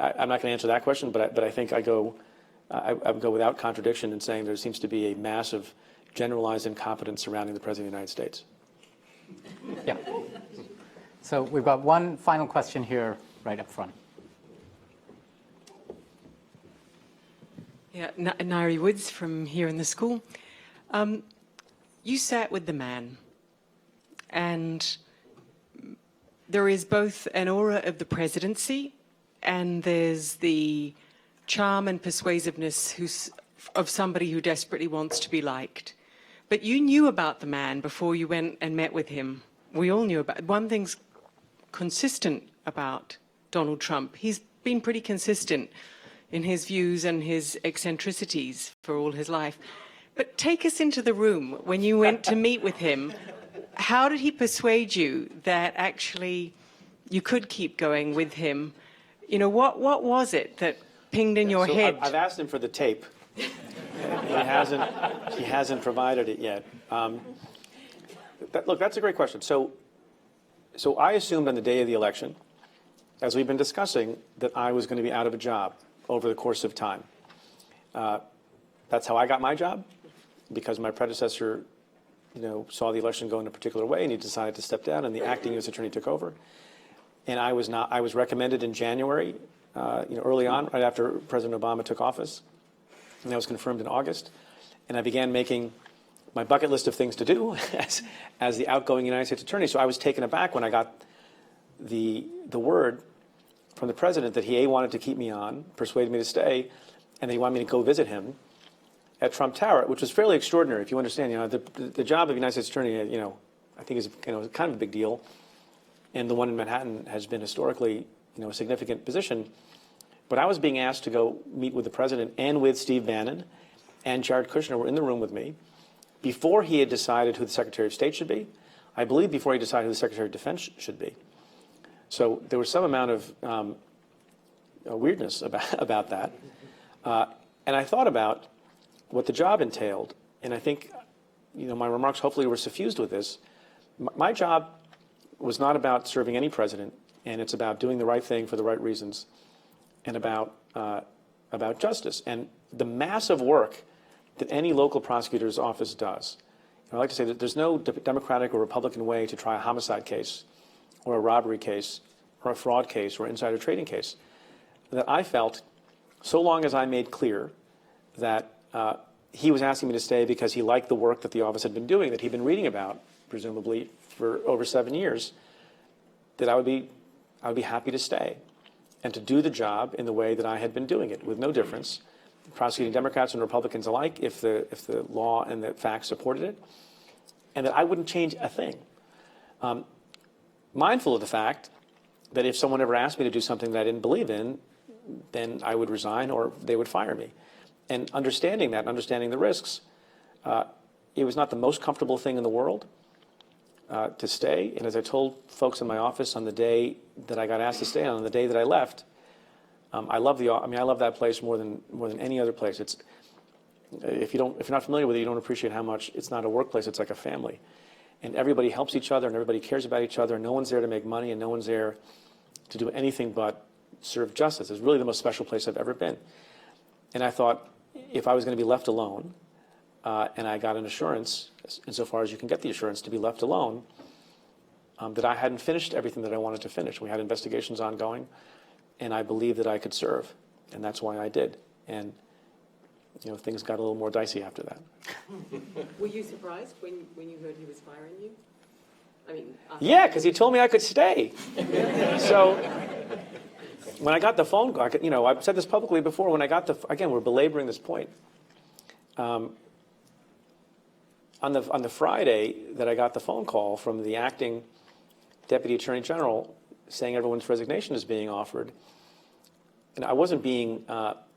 Speaker 2: I'm not going to answer that question, but I think I would go without contradiction in saying there seems to be a massive generalized incompetence surrounding the President of the United States.
Speaker 1: Yeah. So we've got one final question here right up front.
Speaker 11: Yeah, Nairi Woods from here in the school. You sat with the man, and there is both an aura of the presidency and there's the charm and persuasiveness of somebody who desperately wants to be liked. But you knew about the man before you went and met with him. We all knew about it. One thing's consistent about Donald Trump. He's been pretty consistent in his views and his eccentricities for all his life. But take us into the room when you went to meet with him. How did he persuade you that actually you could keep going with him? What was it that pinged in your head?
Speaker 2: I've asked him for the tape. He hasn't provided it yet. Look, that's a great question. So I assumed on the day of the election, as we've been discussing, that I was going to be out of a job over the course of time. That's how I got my job, because my predecessor, saw the election go in a particular way, and he decided to step down, and the acting U.S. attorney took over. And I was recommended in January, early on, right after President Obama took office, and that was confirmed in August. And I began making my bucket list of things to do as the outgoing United States attorney. So I was taken aback when I got the word from the president that he wanted to keep me on, persuaded me to stay, and that he wanted me to go visit him at Trump Tower, which was fairly extraordinary. If you understand, the job of United States attorney, I think is kind of a big deal, and the one in Manhattan has been historically, a significant position. But I was being asked to go meet with the president and with Steve Bannon, and Jared Kushner were in the room with me before he had decided who the Secretary of State should be. I believe before he decided who the Secretary of Defense should be. So there was some amount of weirdness about that. And I thought about what the job entailed. And I think, my remarks hopefully were suffused with this. My job was not about serving any president, and it's about doing the right thing for the right reasons, and about about justice and the massive work that any local prosecutor's office does. I like to say that there's no Democratic or Republican way to try a homicide case or a robbery case or a fraud case or insider trading case that I felt, so long as I made clear that he was asking me to stay because he liked the work that the office had been doing, that he'd been reading about, presumably, for over 7 years, that I would be happy to stay and to do the job in the way that I had been doing it, with no difference, prosecuting Democrats and Republicans alike if the law and the facts supported it, and that I wouldn't change a thing. Mindful of the fact that if someone ever asked me to do something that I didn't believe in, then I would resign or they would fire me. And understanding that, understanding the risks, it was not the most comfortable thing in the world to stay. And as I told folks in my office on the day that I got asked to stay, and on the day that I left, I love that place more than any other place. It's if you're not familiar with it, you don't appreciate how much it's not a workplace. It's like a family, and everybody helps each other, and everybody cares about each other. And no one's there to make money, and no one's there to do anything but serve justice. It's really the most special place I've ever been. And I thought, if I was going to be left alone, and I got an assurance, insofar as you can get the assurance to be left alone, that I hadn't finished everything that I wanted to finish. We had investigations ongoing, and I believed that I could serve, and that's why I did. And things got a little more dicey after that.
Speaker 11: Were you surprised when you heard he was firing you? I mean,
Speaker 2: yeah, because he told me I could stay. So when I got the phone call, I've said this publicly before. When I got again, we're belaboring this point. On the Friday that I got the phone call from the acting Deputy Attorney General saying everyone's resignation is being offered, and I wasn't being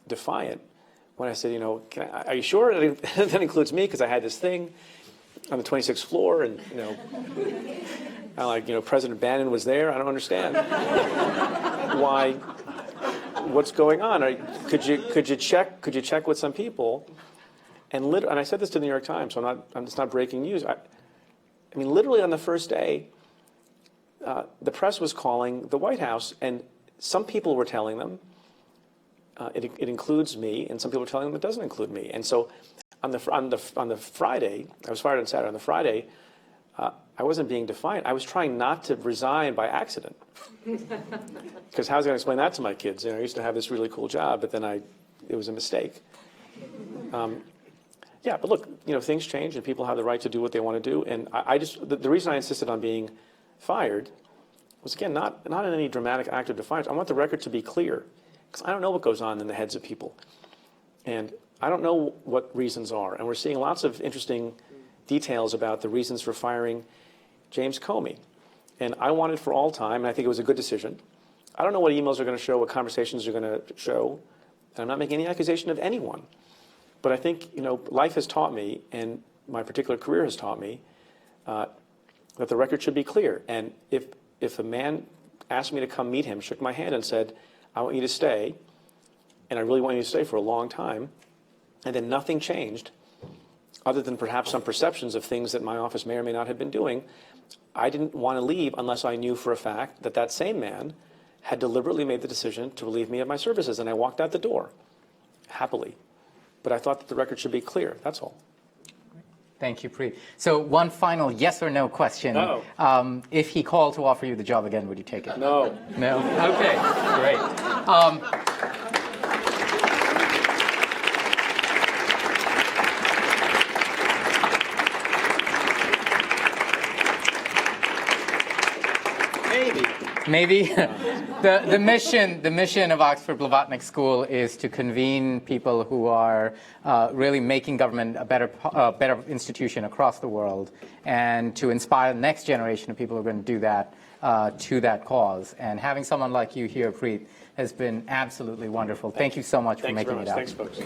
Speaker 2: defiant when I said, are you sure that includes me? Because I had this thing on the 26th floor, and President Bannon was there. I don't understand why. What's going on? Could you check with some people? And I said this to the New York Times, so it's not breaking news. I mean, literally on the first day, the press was calling the White House, and some people were telling them it includes me, and some people were telling them it doesn't include me. And so on the Friday, I was fired on Saturday. On the Friday, I wasn't being defiant. I was trying not to resign by accident. Because how was I going to explain that to my kids? I used to have this really cool job, but then it was a mistake. Yeah, but look, things change, and people have the right to do what they want to do. And the reason I insisted on being fired was, again, not in any dramatic act of defiance. I want the record to be clear, because I don't know what goes on in the heads of people. And I don't know what reasons are. And we're seeing lots of interesting details about the reasons for firing James Comey. And I wanted for all time, and I think it was a good decision. I don't know what emails are going to show, what conversations are going to show. And I'm not making any accusation of anyone. But I think, life has taught me, and my particular career has taught me, that the record should be clear. And if a man asked me to come meet him, shook my hand and said, I want you to stay, and I really want you to stay for a long time, and then nothing changed, other than perhaps some perceptions of things that my office may or may not have been doing, I didn't want to leave unless I knew for a fact that that same man had deliberately made the decision to relieve me of my services. And I walked out the door, happily. But I thought that the record should be clear, that's all.
Speaker 1: Thank you, Preet. So one final yes or no question.
Speaker 2: No.
Speaker 1: If he called to offer you the job again, would you take it?
Speaker 2: No.
Speaker 1: No? Okay, great. Maybe. The mission of Oxford Blavatnik School is to convene people who are really making government a better institution across the world, and to inspire the next generation of people who are going to do that to that cause. And having someone like you here, Preet, has been absolutely wonderful. Thank you so much for making it out.
Speaker 2: Thanks, folks.